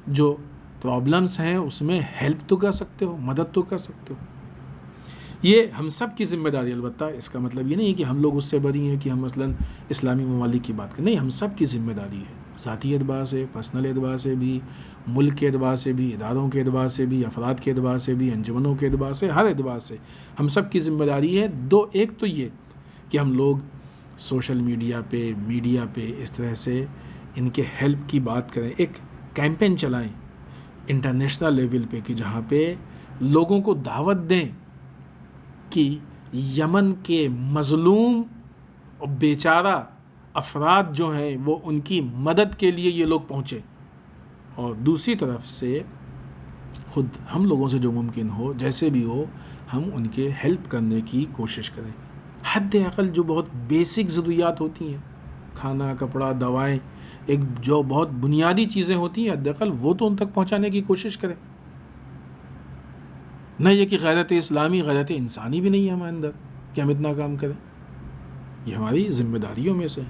جو پرابلمس ہیں اس میں ہیلپ تو کر سکتے ہو، مدد تو کر سکتے ہو. یہ ہم سب کی ذمہ داری. البتہ اس کا مطلب یہ نہیں کہ ہم لوگ اس سے بری ہیں کہ ہم مثلاً اسلامی ممالک کی بات کریں. نہیں، ہم سب کی ذمہ داری ہے، ذاتی اعتبار سے، پرسنل اعتبار سے بھی، ملک کے اعتبار سے بھی، اداروں کے اعتبار سے بھی، افراد کے اعتبار سے بھی، انجمنوں کے اعتبار سے، ہر اعتبار سے ہم سب کی ذمہ داری ہے. ایک تو یہ کہ ہم لوگ سوشل میڈیا پہ اس طرح سے ان کے ہیلپ کی بات کریں، ایک کیمپین چلائیں انٹرنیشنل لیول پہ کہ جہاں پہ لوگوں کو دعوت دیں کہ یمن کے مظلوم اور بیچارہ افراد جو ہیں وہ ان کی مدد کے لیے یہ لوگ پہنچے. اور دوسری طرف سے خود ہم لوگوں سے جو ممکن ہو، جیسے بھی ہو، ہم ان کے ہیلپ کرنے کی کوشش کریں. حد اقل جو بہت بیسک ضروریات ہوتی ہیں، کھانا، کپڑا، دوائیں، ایک جو بہت بنیادی چیزیں ہوتی ہیں، حد اقل وہ تو ان تک پہنچانے کی کوشش کریں. نہ یہ کہ غیرت اسلامی، غیرت انسانی بھی نہیں ہے ہمارے اندر کہ ہم اتنا کام کریں. یہ ہماری ذمہ داریوں میں سے.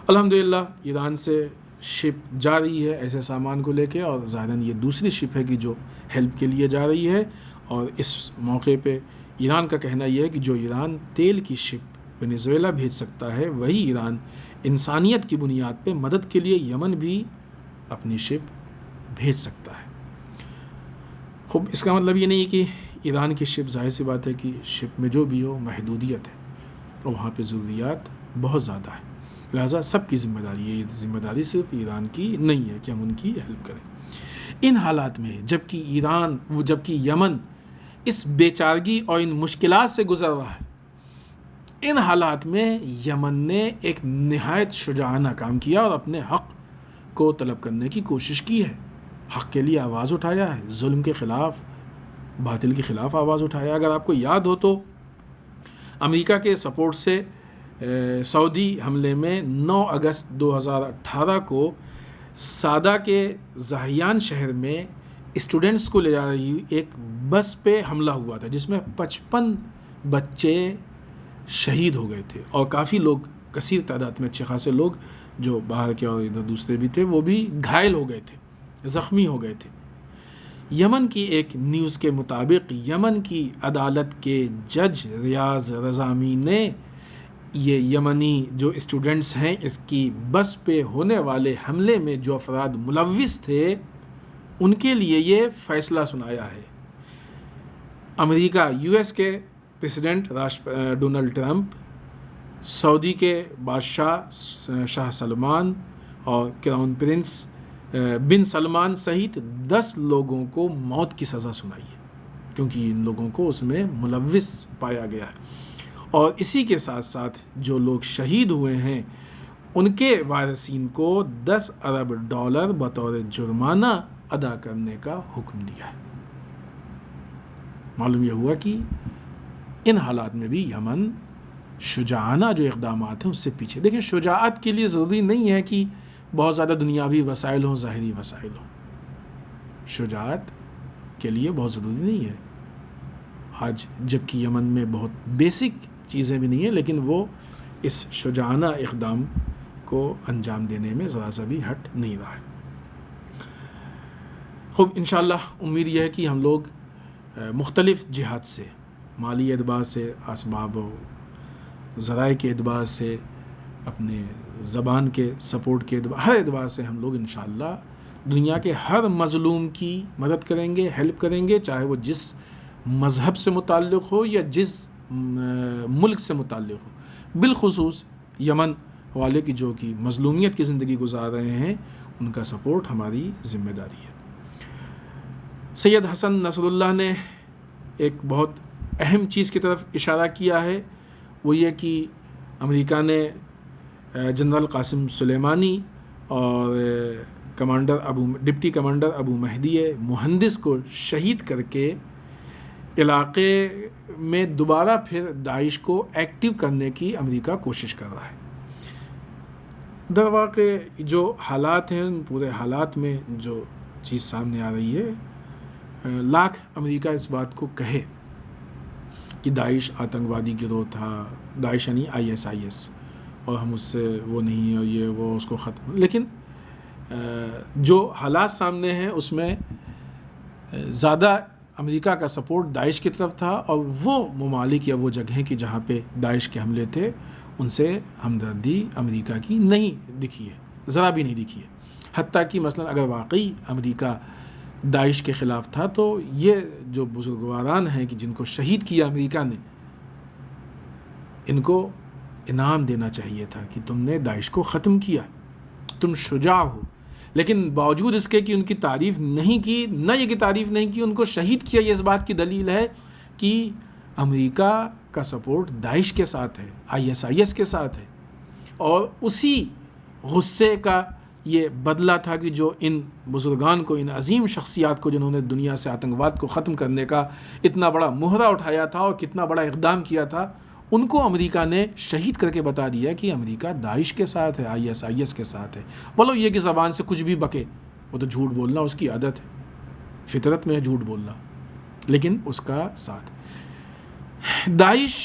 الحمدللہ ایران سے شپ جا رہی ہے ایسے سامان کو لے کے، اور ظاہراً یہ دوسری شپ ہے کہ جو ہیلپ کے لیے جا رہی ہے. اور اس موقع پہ ایران کا کہنا یہ ہے کہ جو ایران تیل کی شپ وینیزویلا بھیج سکتا ہے، وہی ایران انسانیت کی بنیاد پہ مدد کے لیے یمن بھی اپنی شپ بھیج سکتا ہے. خوب اس کا مطلب یہ نہیں کہ ایران کی شپ، ظاہر سی بات ہے کہ شپ میں جو بھی ہو محدودیت ہے اور وہاں پہ ضروریات بہت زیادہ ہے، لہٰذا سب کی ذمہ داری ہے. یہ ذمہ داری صرف ایران کی نہیں ہے کہ ہم ان کی ہیلپ کریں. ان حالات میں جبکہ یمن اس بیچارگی اور ان مشکلات سے گزر رہا ہے، ان حالات میں یمن نے ایک نہایت شجاعانہ کام کیا اور اپنے حق کو طلب کرنے کی کوشش کی ہے، حق کے لیے آواز اٹھایا ہے، ظلم کے خلاف، باطل کے خلاف آواز اٹھایا۔ اگر آپ کو یاد ہو تو امریکہ کے سپورٹ سے سعودی حملے میں 9 اگست 2018 کو سعدہ کے زاہیان شہر میں اسٹوڈنٹس کو لے جا رہی ایک بس پہ حملہ ہوا تھا، جس میں 55 بچے شہید ہو گئے تھے، اور کافی لوگ، کثیر تعداد میں اچھے خاصے لوگ جو باہر کے اور ادھر دوسرے بھی تھے، وہ بھی گھائل ہو گئے تھے، زخمی ہو گئے تھے۔ یمن کی ایک نیوز کے مطابق یمن کی عدالت کے جج ریاض رضامی نے یہ یمنی جو اسٹوڈنٹس ہیں اس کی بس پہ ہونے والے حملے میں جو افراد ملوث تھے ان کے لیے یہ فیصلہ سنایا ہے۔ امریکہ، یو ایس کے پریزیڈنٹ ڈونلڈ ٹرمپ، سعودی کے بادشاہ شاہ سلمان اور کراؤن پرنس بن سلمان سمیت 10 لوگوں کو موت کی سزا سنائی ہے، کیونکہ ان لوگوں کو اس میں ملوث پایا گیا ہے۔ اور اسی کے ساتھ ساتھ جو لوگ شہید ہوئے ہیں ان کے وارثین کو $10 ارب بطور جرمانہ ادا کرنے کا حکم دیا ہے۔ معلوم یہ ہوا کہ ان حالات میں بھی یمن شجاعانہ جو اقدامات ہیں اس سے پیچھے۔ دیکھیں، شجاعت کے لیے ضروری نہیں ہے کہ بہت زیادہ دنیاوی وسائل ہوں، ظاہری وسائل ہوں۔ شجاعت کے لیے بہت ضروری نہیں ہے۔ آج جبکہ یمن میں بہت بیسک چیزیں بھی نہیں ہیں، لیکن وہ اس شجاعانہ اقدام کو انجام دینے میں ذرا سا بھی ہٹ نہیں رہا ہے۔ خوب، انشاءاللہ امید یہ ہے کہ ہم لوگ مختلف جہات سے، مالی اعتبار سے، اسباب و ذرائع کے اعتبار سے، اپنے زبان کے سپورٹ کے اعتبار، ہر اعتبار سے ہم لوگ انشاءاللہ دنیا کے ہر مظلوم کی مدد کریں گے، ہیلپ کریں گے، چاہے وہ جس مذہب سے متعلق ہو یا جس ملک سے متعلق ہو۔ بالخصوص یمن والے کی جو کہ مظلومیت کی زندگی گزار رہے ہیں، ان کا سپورٹ ہماری ذمہ داری ہے۔ سید حسن نصر اللہ نے ایک بہت اہم چیز کی طرف اشارہ کیا ہے، وہ یہ کہ امریکہ نے جنرل قاسم سلیمانی اور ڈپٹی کمانڈر ابو مہدی مہندس کو شہید کر کے علاقے میں دوبارہ پھر داعش کو ایکٹیو کرنے کی امریکہ کوشش کر رہا ہے۔ در واقع جو حالات ہیں، ان پورے حالات میں جو چیز سامنے آ رہی ہے، لاکھ امریکہ اس بات کو کہے کہ داعش آتنکوادی گروہ تھا، داعش یعنی ISIS، اور ہم اس سے وہ نہیں، اور یہ وہ اس کو ختم، لیکن جو حالات سامنے ہیں اس میں زیادہ امریکہ کا سپورٹ داعش کی طرف تھا، اور وہ ممالک یا وہ جگہیں کہ جہاں پہ داعش کے حملے تھے ان سے ہمدردی امریکہ کی نہیں دکھی ہے، ذرا بھی نہیں دکھی ہے۔ حتیٰ کہ مثلا اگر واقعی امریکہ داعش کے خلاف تھا تو یہ جو بزرگواران ہیں کہ جن کو شہید کیا امریکہ نے، ان کو انعام دینا چاہیے تھا کہ تم نے داعش کو ختم کیا، تم شجاع ہو۔ لیکن باوجود اس کے کہ ان کی تعریف نہیں کی، نہ یہ کی تعریف نہیں کی، ان کو شہید کیا، یہ اس بات کی دلیل ہے کہ امریکہ کا سپورٹ داعش کے ساتھ ہے، ISIS کے ساتھ ہے، اور اسی غصے کا یہ بدلہ تھا کہ جو ان بزرگان کو، ان عظیم شخصیات کو جنہوں نے دنیا سے آتنکواد کو ختم کرنے کا اتنا بڑا مہرہ اٹھایا تھا اور کتنا بڑا اقدام کیا تھا، ان کو امریکہ نے شہید کر کے بتا دیا کہ امریکہ داعش کے ساتھ ہے، ISIS کے ساتھ ہے۔ بولو یہ کہ زبان سے کچھ بھی بکے، وہ تو جھوٹ بولنا اس کی عادت ہے، فطرت میں ہے جھوٹ بولنا، لیکن اس کا ساتھ داعش،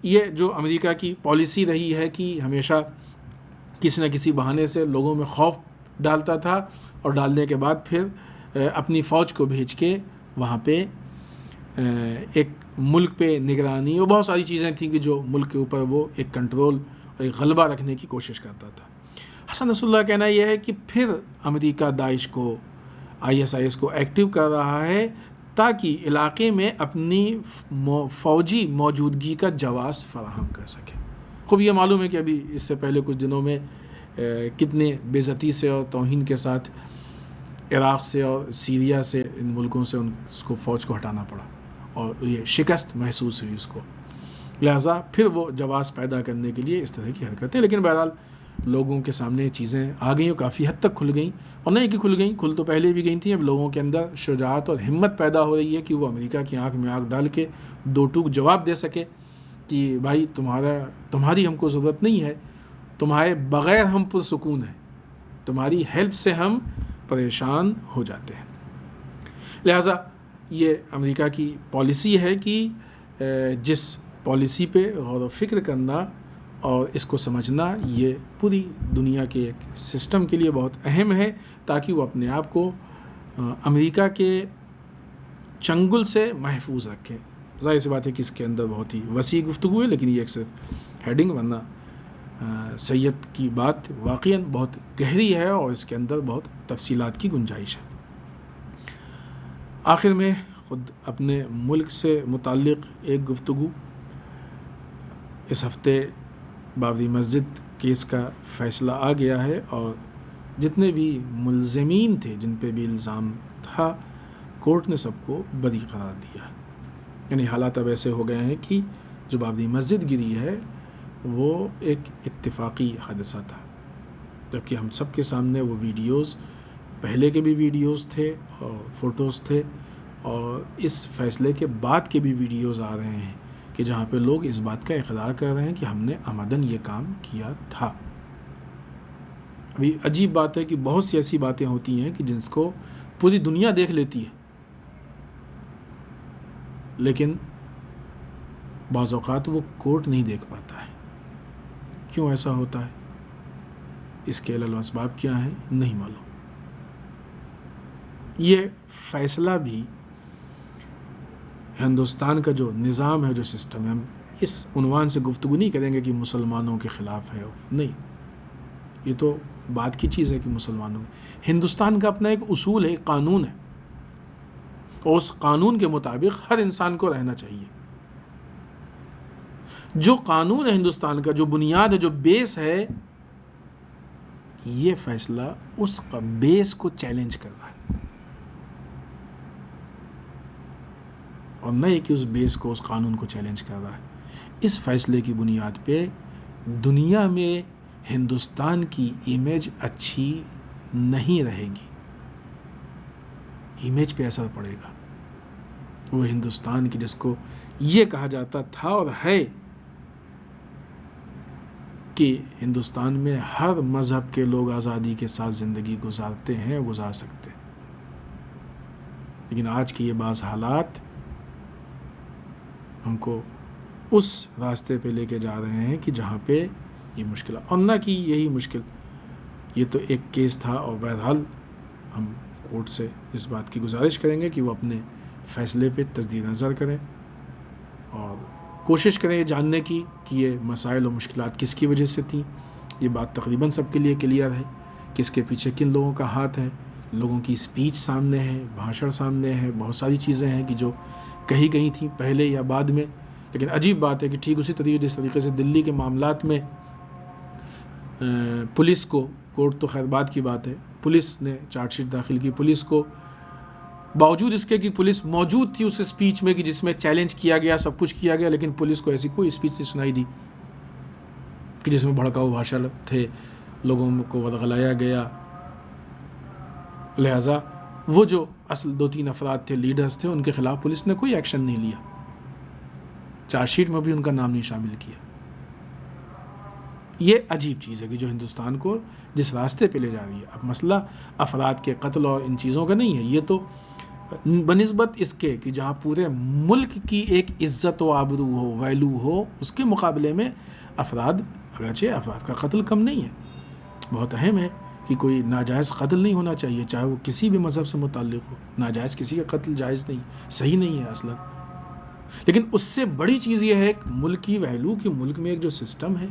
یہ جو امریکہ کی پالیسی رہی ہے کہ ہمیشہ کسی نہ کسی بہانے سے لوگوں میں خوف ڈالتا تھا، اور ڈالنے کے بعد پھر اپنی فوج کو بھیج کے وہاں پہ ایک ملک پہ نگرانی اور بہت ساری چیزیں تھیں کہ جو ملک کے اوپر وہ ایک کنٹرول اور ایک غلبہ رکھنے کی کوشش کرتا تھا۔ حسن نصر اللہ کا کہنا یہ ہے کہ پھر امریکہ داعش کو، ISIS کو ایکٹیو کر رہا ہے تاکہ علاقے میں اپنی فوجی موجودگی کا جواز فراہم کر سکے۔ خوب یہ معلوم ہے کہ ابھی اس سے پہلے کچھ دنوں میں کتنے بے عزتی سے اور توہین کے ساتھ عراق سے اور سیریا سے، ان ملکوں سے اس کو فوج کو ہٹانا پڑا، اور یہ شکست محسوس ہوئی اس کو۔ لہٰذا پھر وہ جواز پیدا کرنے کے لیے اس طرح کی حرکتیں. لیکن بہرحال لوگوں کے سامنے چیزیں آ گئیں اور کافی حد تک کھل گئیں، اور نہیں کہ کھل گئیں، کھل تو پہلے بھی گئی تھیں. اب لوگوں کے اندر شجاعت اور ہمت پیدا ہو رہی ہے کہ وہ امریکہ کی آنکھ میں آنکھ ڈال کے دو ٹوک جواب دے سکے کہ بھائی تمہاری ہم کو ضرورت نہیں ہے، تمہارے بغیر ہم پرسکون ہیں، تمہاری ہیلپ سے ہم پریشان ہو جاتے ہیں. لہٰذا یہ امریکہ کی پالیسی ہے کہ جس پالیسی پہ غور و فکر کرنا اور اس کو سمجھنا یہ پوری دنیا کے ایک سسٹم کے لیے بہت اہم ہے، تاکہ وہ اپنے آپ کو امریکہ کے چنگل سے محفوظ رکھے. ظاہر سی بات ہے کہ اس کے اندر بہت ہی وسیع گفتگو ہے، لیکن یہ ایک صرف ہیڈنگ، ورنہ سید کی بات واقعاً بہت گہری ہے اور اس کے اندر بہت تفصیلات کی گنجائش ہے. آخر میں خود اپنے ملک سے متعلق ایک گفتگو. اس ہفتے بابری مسجد کیس کا فیصلہ آ گیا ہے اور جتنے بھی ملزمین تھے، جن پہ بھی الزام تھا، کورٹ نے سب کو بری قرار دیا. یعنی حالات اب ایسے ہو گئے ہیں کہ جو بابری مسجد گری ہے وہ ایک اتفاقی حادثہ تھا، جبکہ ہم سب کے سامنے وہ ویڈیوز، پہلے کے بھی ویڈیوز تھے اور فوٹوز تھے، اور اس فیصلے کے بعد کے بھی ویڈیوز آ رہے ہیں کہ جہاں پہ لوگ اس بات کا اقرار کر رہے ہیں کہ ہم نے عمدن یہ کام کیا تھا. ابھی عجیب بات ہے کہ بہت سی ایسی باتیں ہوتی ہیں کہ جن کو پوری دنیا دیکھ لیتی ہے، لیکن بعض اوقات وہ کورٹ نہیں دیکھ پاتا ہے. کیوں ایسا ہوتا ہے؟ اس کے علل و اسباب کیا ہیں نہیں معلوم. یہ فیصلہ بھی ہندوستان کا جو نظام ہے، جو سسٹم ہے، ہم اس عنوان سے گفتگو نہیں کریں گے کہ مسلمانوں کے خلاف ہے، نہیں، یہ تو بات کی چیز ہے کہ مسلمانوں، ہندوستان کا اپنا ایک اصول ہے، ایک قانون ہے، اور اس قانون کے مطابق ہر انسان کو رہنا چاہیے. جو قانون ہے ہندوستان کا، جو بنیاد ہے، جو بیس ہے، یہ فیصلہ اس بیس کو چیلنج کر رہا ہے، اور نہیں کہ اس بیس کو، اس قانون کو چیلنج کر رہا ہے. اس فیصلے کی بنیاد پہ دنیا میں ہندوستان کی امیج اچھی نہیں رہے گی، امیج پہ اثر پڑے گا. وہ ہندوستان کی، جس کو یہ کہا جاتا تھا اور ہے کہ ہندوستان میں ہر مذہب کے لوگ آزادی کے ساتھ زندگی گزارتے ہیں، گزار سکتے ہیں، لیکن آج کے یہ بعض حالات ہم کو اس راستے پہ لے کے جا رہے ہیں کہ جہاں پہ یہ مشکل، اور نہ کہ یہی مشکل، یہ تو ایک کیس تھا، اور بہرحال ہم کورٹ سے اس بات کی گزارش کریں گے کہ وہ اپنے فیصلے پہ تجدید نظر کریں اور کوشش کریں یہ جاننے کی کہ یہ مسائل و مشکلات کس کی وجہ سے تھیں. یہ بات تقریباً سب کے لیے کلیئر ہے کہ اس کے پیچھے کن لوگوں کا ہاتھ ہے. لوگوں کی اسپیچ سامنے ہے، بھاشن سامنے ہے، بہت ساری چیزیں ہیں کہ جو کہی گئی تھیں پہلے یا بعد میں. لیکن عجیب بات ہے کہ ٹھیک اسی طریقے جس طریقے سے دلی کے معاملات میں پولیس کو، کورٹ تو خیر بات کی بات ہے، پولیس نے چارج شیٹ داخل کی، پولیس کو باوجود اس کے کہ پولیس موجود تھی اس اسپیچ میں کہ جس میں چیلنج کیا گیا، سب کچھ کیا گیا، لیکن پولیس کو ایسی کوئی اسپیچ نہیں سنائی دی کہ جس میں بھڑکاؤ بھاشن تھے، لوگوں کو ورغلایا گیا. لہٰذا وہ جو اصل 2-3 افراد تھے، لیڈرز تھے، ان کے خلاف پولیس نے کوئی ایکشن نہیں لیا، چارج شیٹ میں بھی ان کا نام نہیں شامل کیا. یہ عجیب چیز ہے کہ جو ہندوستان کو جس راستے پہ لے جا رہی ہے. اب مسئلہ افراد کے قتل اور ان چیزوں کا نہیں ہے، یہ تو بنسبت اس کے کہ جہاں پورے ملک کی ایک عزت و آبرو ہو، ویلو ہو، اس کے مقابلے میں افراد، اگرچہ افراد کا قتل کم نہیں ہے، بہت اہم ہے کہ کوئی ناجائز قتل نہیں ہونا چاہیے، چاہے وہ کسی بھی مذہب سے متعلق ہو. ناجائز کسی کا قتل جائز نہیں، صحیح نہیں ہے اصلا. لیکن اس سے بڑی چیز یہ ہے کہ ملک کی ویلو، کہ ملک میں ایک جو سسٹم ہے،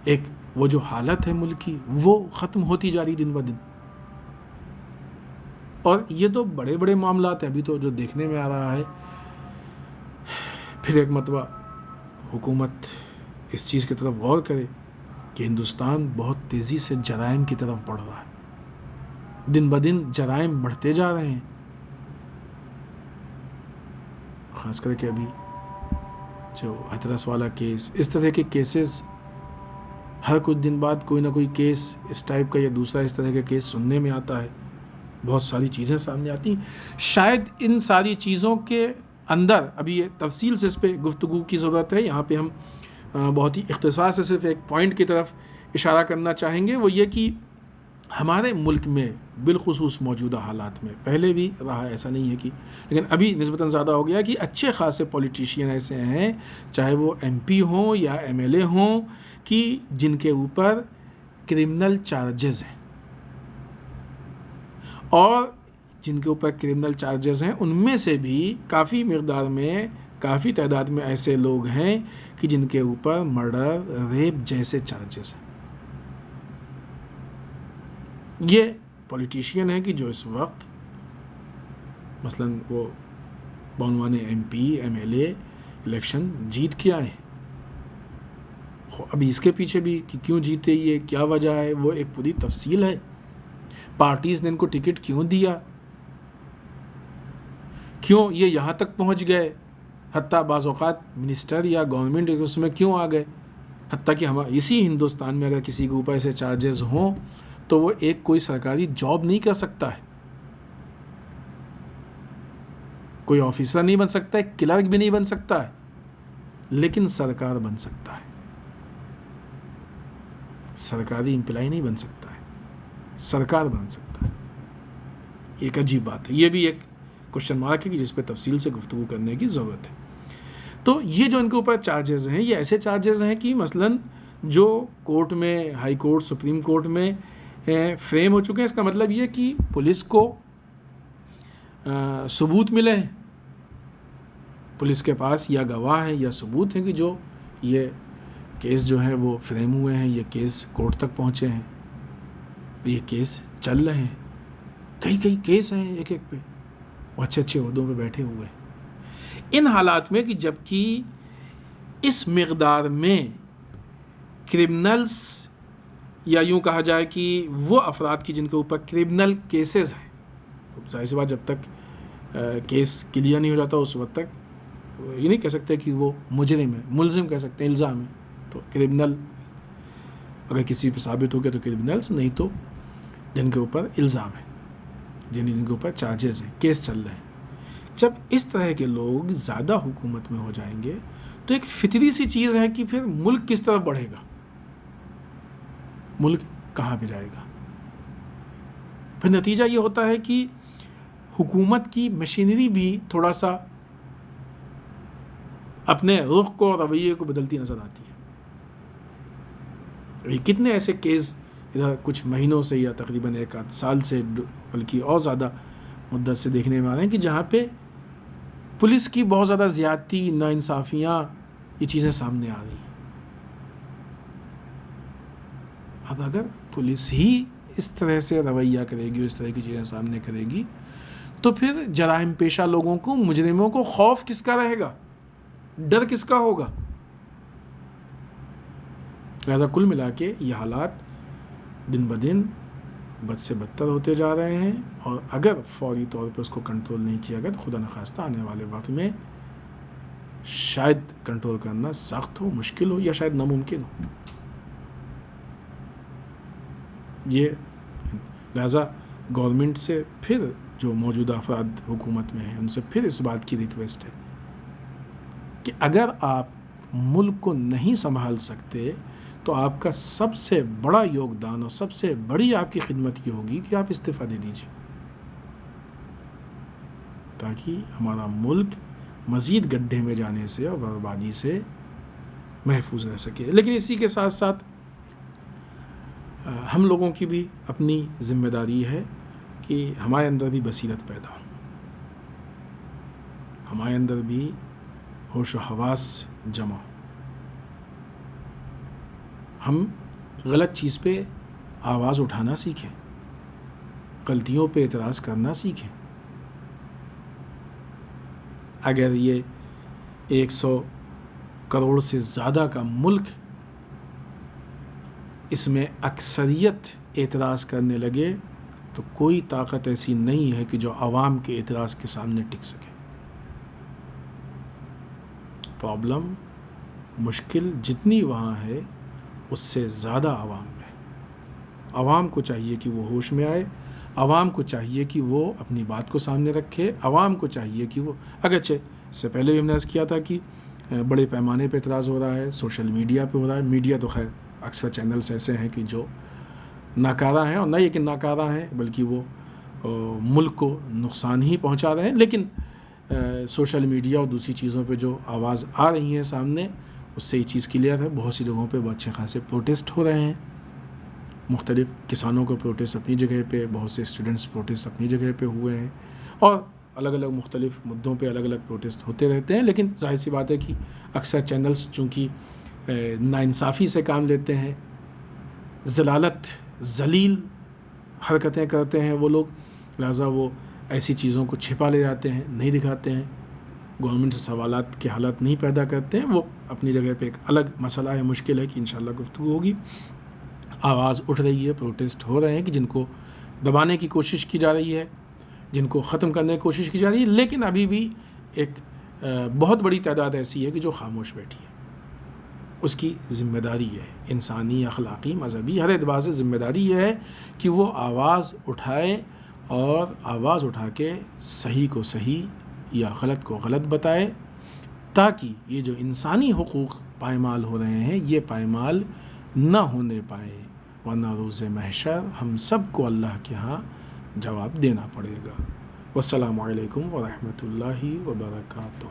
ایک وہ جو حالت ہے ملک کی، وہ ختم ہوتی جا رہی دن بہ دن. اور یہ تو بڑے بڑے معاملات ہیں. ابھی تو جو دیکھنے میں آ رہا ہے، پھر ایک مرتبہ حکومت اس چیز کی طرف غور کرے کہ ہندوستان بہت تیزی سے جرائم کی طرف بڑھ رہا ہے، دن بہ دن جرائم بڑھتے جا رہے ہیں. خاص کر کے ابھی جو ہتھرس والا کیس، اس طرح کے کیسز ہر کچھ دن بعد کوئی نہ کوئی کیس اس ٹائپ کا یا دوسرا اس طرح کا کیس سننے میں آتا ہے، بہت ساری چیزیں سامنے آتی ہیں. شاید ان ساری چیزوں کے اندر ابھی یہ تفصیل سے اس پہ گفتگو کی ضرورت ہے. یہاں پہ ہم بہت ہی اختصار سے صرف ایک پوائنٹ کی طرف اشارہ کرنا چاہیں گے، وہ یہ کہ ہمارے ملک میں بالخصوص موجودہ حالات میں، پہلے بھی رہا ایسا نہیں ہے کہ، لیکن ابھی نسبتاً زیادہ ہو گیا کہ اچھے خاصے پولیٹیشین ایسے ہیں، چاہے وہ ایم پی ہوں یا ایم ایل اے ہوں، کہ جن کے اوپر کرمنل چارجز ہیں، اور جن کے اوپر کرمنل چارجز ہیں ان میں سے بھی کافی مقدار میں، کافی تعداد میں ایسے لوگ ہیں کہ جن کے اوپر مرڈر، ریپ جیسے چارجز ہیں. یہ پولیٹیشین ہیں کہ جو اس وقت مثلاً وہ بعنوان M P M L A election جیت کے آئے. ابھی اس کے پیچھے بھی کہ کیوں جیتے، یہ کیا وجہ ہے، وہ ایک پوری تفصیل ہے. پارٹیز نے ان کو ٹکٹ کیوں دیا، کیوں یہ یہاں تک پہنچ گئے، حتیٰ بعض اوقات منسٹر یا گورنمنٹ اس میں کیوں آ گئے. حتیٰ کہ اسی ہندوستان میں اگر کسی کے اوپر ایسے چارجز ہوں تو وہ ایک کوئی سرکاری جاب نہیں کر سکتا ہے، کوئی آفیسر نہیں بن سکتا ہے، کلرک بھی نہیں بن سکتا ہے، لیکن سرکار بن سکتا ہے. سرکاری امپلائی نہیں بن سکتا ہے، سرکار بن سکتا ہے. ایک عجیب بات ہے، یہ بھی ایک کوشچن مارک ہے کہ جس پہ تفصیل سے گفتگو کرنے کی ضرورت ہے. تو یہ جو ان کے اوپر چارجز ہیں، یہ ایسے چارجز ہیں کہ مثلاً جو کورٹ میں، ہائی کورٹ، سپریم کورٹ میں فریم ہو چکے ہیں. اس کا مطلب یہ کہ پولیس کو ثبوت ملے ہیں، پولیس کے پاس یا گواہ ہیں یا ثبوت ہیں کہ جو یہ کیس جو ہیں وہ فریم ہوئے ہیں، یہ کیس کورٹ تک پہنچے ہیں، یہ کیس چل رہے ہیں. کئی کیس ہیں ایک ایک پہ، وہ اچھے عہدوں پہ بیٹھے ہوئے ہیں. ان حالات میں کہ جبکہ اس مقدار میں کرمنلز، یا یوں کہا جائے کہ وہ افراد کی جن کے اوپر کرمنل کیسز ہیں، ظاہر سی بات جب تک کیس کلیئر نہیں ہو جاتا اس وقت تک یہ نہیں کہہ سکتے کہ وہ مجرم ہے، ملزم کہہ سکتے ہیں، الزام ہے. تو کرمنل اگر کسی پہ ثابت ہو گیا تو کرمنلز، نہیں تو جن کے اوپر الزام ہے، جن کے اوپر چارجز ہیں، کیس چل رہے ہیں. جب اس طرح کے لوگ زیادہ حکومت میں ہو جائیں گے تو ایک فطری سی چیز ہے کہ پھر ملک کس طرف بڑھے گا، ملک کہاں پہ جائے گا. پھر نتیجہ یہ ہوتا ہے کہ حکومت کی مشینری بھی تھوڑا سا اپنے رخ کو اور رویے کو بدلتی نظر آتی ہے. کتنے ایسے کیس ادھر کچھ مہینوں سے یا تقریباً ایک آدھ سال سے، بلکہ اور زیادہ مدت سے دیکھنے میں آ رہے ہیں کہ جہاں پہ پولیس کی بہت زیادہ زیادتی، ناانصافیاں، یہ چیزیں سامنے آ رہی ہیں. اب اگر پولیس ہی اس طرح سے رویہ کرے گی، اس طرح کی چیزیں سامنے کرے گی، تو پھر جرائم پیشہ لوگوں کو، مجرموں کو خوف کس کا رہے گا، ڈر کس کا ہوگا. لہذا کل ملا کے یہ حالات دن بدن بد سے بدتر ہوتے جا رہے ہیں، اور اگر فوری طور پہ اس کو کنٹرول نہیں کیا گیا تو خدا نخواستہ آنے والے وقت میں شاید کنٹرول کرنا سخت ہو، مشکل ہو، یا شاید ناممکن ہو. یہ لہذا گورنمنٹ سے پھر جو موجودہ افراد حکومت میں ہیں ان سے پھر اس بات کی ریکویسٹ ہے کہ اگر آپ ملک کو نہیں سنبھال سکتے تو آپ کا سب سے بڑا یوگدان اور سب سے بڑی آپ کی خدمت یہ ہوگی کہ آپ استعفیٰ دے دیجیے، تاکہ ہمارا ملک مزید گڈھے میں جانے سے اور بربادی سے محفوظ رہ سکے. لیکن اسی کے ساتھ ساتھ ہم لوگوں کی بھی اپنی ذمہ داری ہے کہ ہمارے اندر بھی بصیرت پیدا ہو، ہمارے اندر بھی ہوش و حواس جمع ہو، ہم غلط چیز پہ آواز اٹھانا سیکھیں، غلطیوں پہ اعتراض کرنا سیکھیں. اگر یہ 100 کروڑ سے زیادہ کا ملک اس میں اکثریت اعتراض کرنے لگے تو کوئی طاقت ایسی نہیں ہے کہ جو عوام کے اعتراض کے سامنے ٹک سکے. پرابلم مشکل جتنی وہاں ہے اس سے زیادہ عوام میں. عوام کو چاہیے کہ وہ ہوش میں آئے، عوام کو چاہیے کہ وہ اپنی بات کو سامنے رکھے، عوام کو چاہیے کہ وہ اگرچہ اس سے پہلے بھی ہم نے عرض کیا تھا کہ بڑے پیمانے پہ اعتراض ہو رہا ہے، سوشل میڈیا پہ ہو رہا ہے. میڈیا تو خیر اکثر چینلز ایسے ہیں کہ جو ناکارہ ہیں، اور نہ یہ کہ ناکارہ ہیں بلکہ وہ ملک کو نقصان ہی پہنچا رہے ہیں. لیکن سوشل میڈیا اور دوسری چیزوں پہ جو آواز آ رہی ہیں سامنے، اس سے یہ چیز کلیئر ہے. بہت سی جگہوں پہ اچھے خاصے پروٹیسٹ ہو رہے ہیں. مختلف کسانوں کو پروٹیسٹ اپنی جگہ پہ، بہت سے اسٹوڈنٹس پروٹیسٹ اپنی جگہ پہ ہوئے ہیں، اور الگ الگ مختلف مدعوں پہ الگ الگ پروٹیسٹ ہوتے رہتے ہیں. لیکن ظاہر سی بات ہے کہ اکثر چینلز چونکہ ناانصافی سے کام لیتے ہیں، ذلالت ذلیل حرکتیں کرتے ہیں وہ لوگ، لہٰذا وہ ایسی چیزوں کو چھپا لے جاتے ہیں، نہیں دکھاتے ہیں، گورنمنٹ سے سوالات کے حالات نہیں پیدا کرتے ہیں. وہ اپنی جگہ پہ ایک الگ مسئلہ ہے، مشکل ہے کہ انشاءاللہ گفتگو ہوگی. آواز اٹھ رہی ہے، پروٹیسٹ ہو رہے ہیں کہ جن کو دبانے کی کوشش کی جا رہی ہے، جن کو ختم کرنے کی کوشش کی جا رہی ہے. لیکن ابھی بھی ایک بہت بڑی تعداد ایسی ہے کہ جو خاموش بیٹھی ہے. اس کی ذمہ داری ہے، انسانی، اخلاقی، مذہبی، ہر اعتبار سے ذمہ داری یہ ہے کہ وہ آواز اٹھائے، اور آواز اٹھا کے صحیح کو صحیح یا غلط کو غلط بتائے، تاکہ یہ جو انسانی حقوق پائمال ہو رہے ہیں یہ پائمال نہ ہونے پائے، ورنہ روز محشر ہم سب کو اللہ کے ہاں جواب دینا پڑے گا. والسلام علیکم ورحمۃ اللہ وبرکاتہ.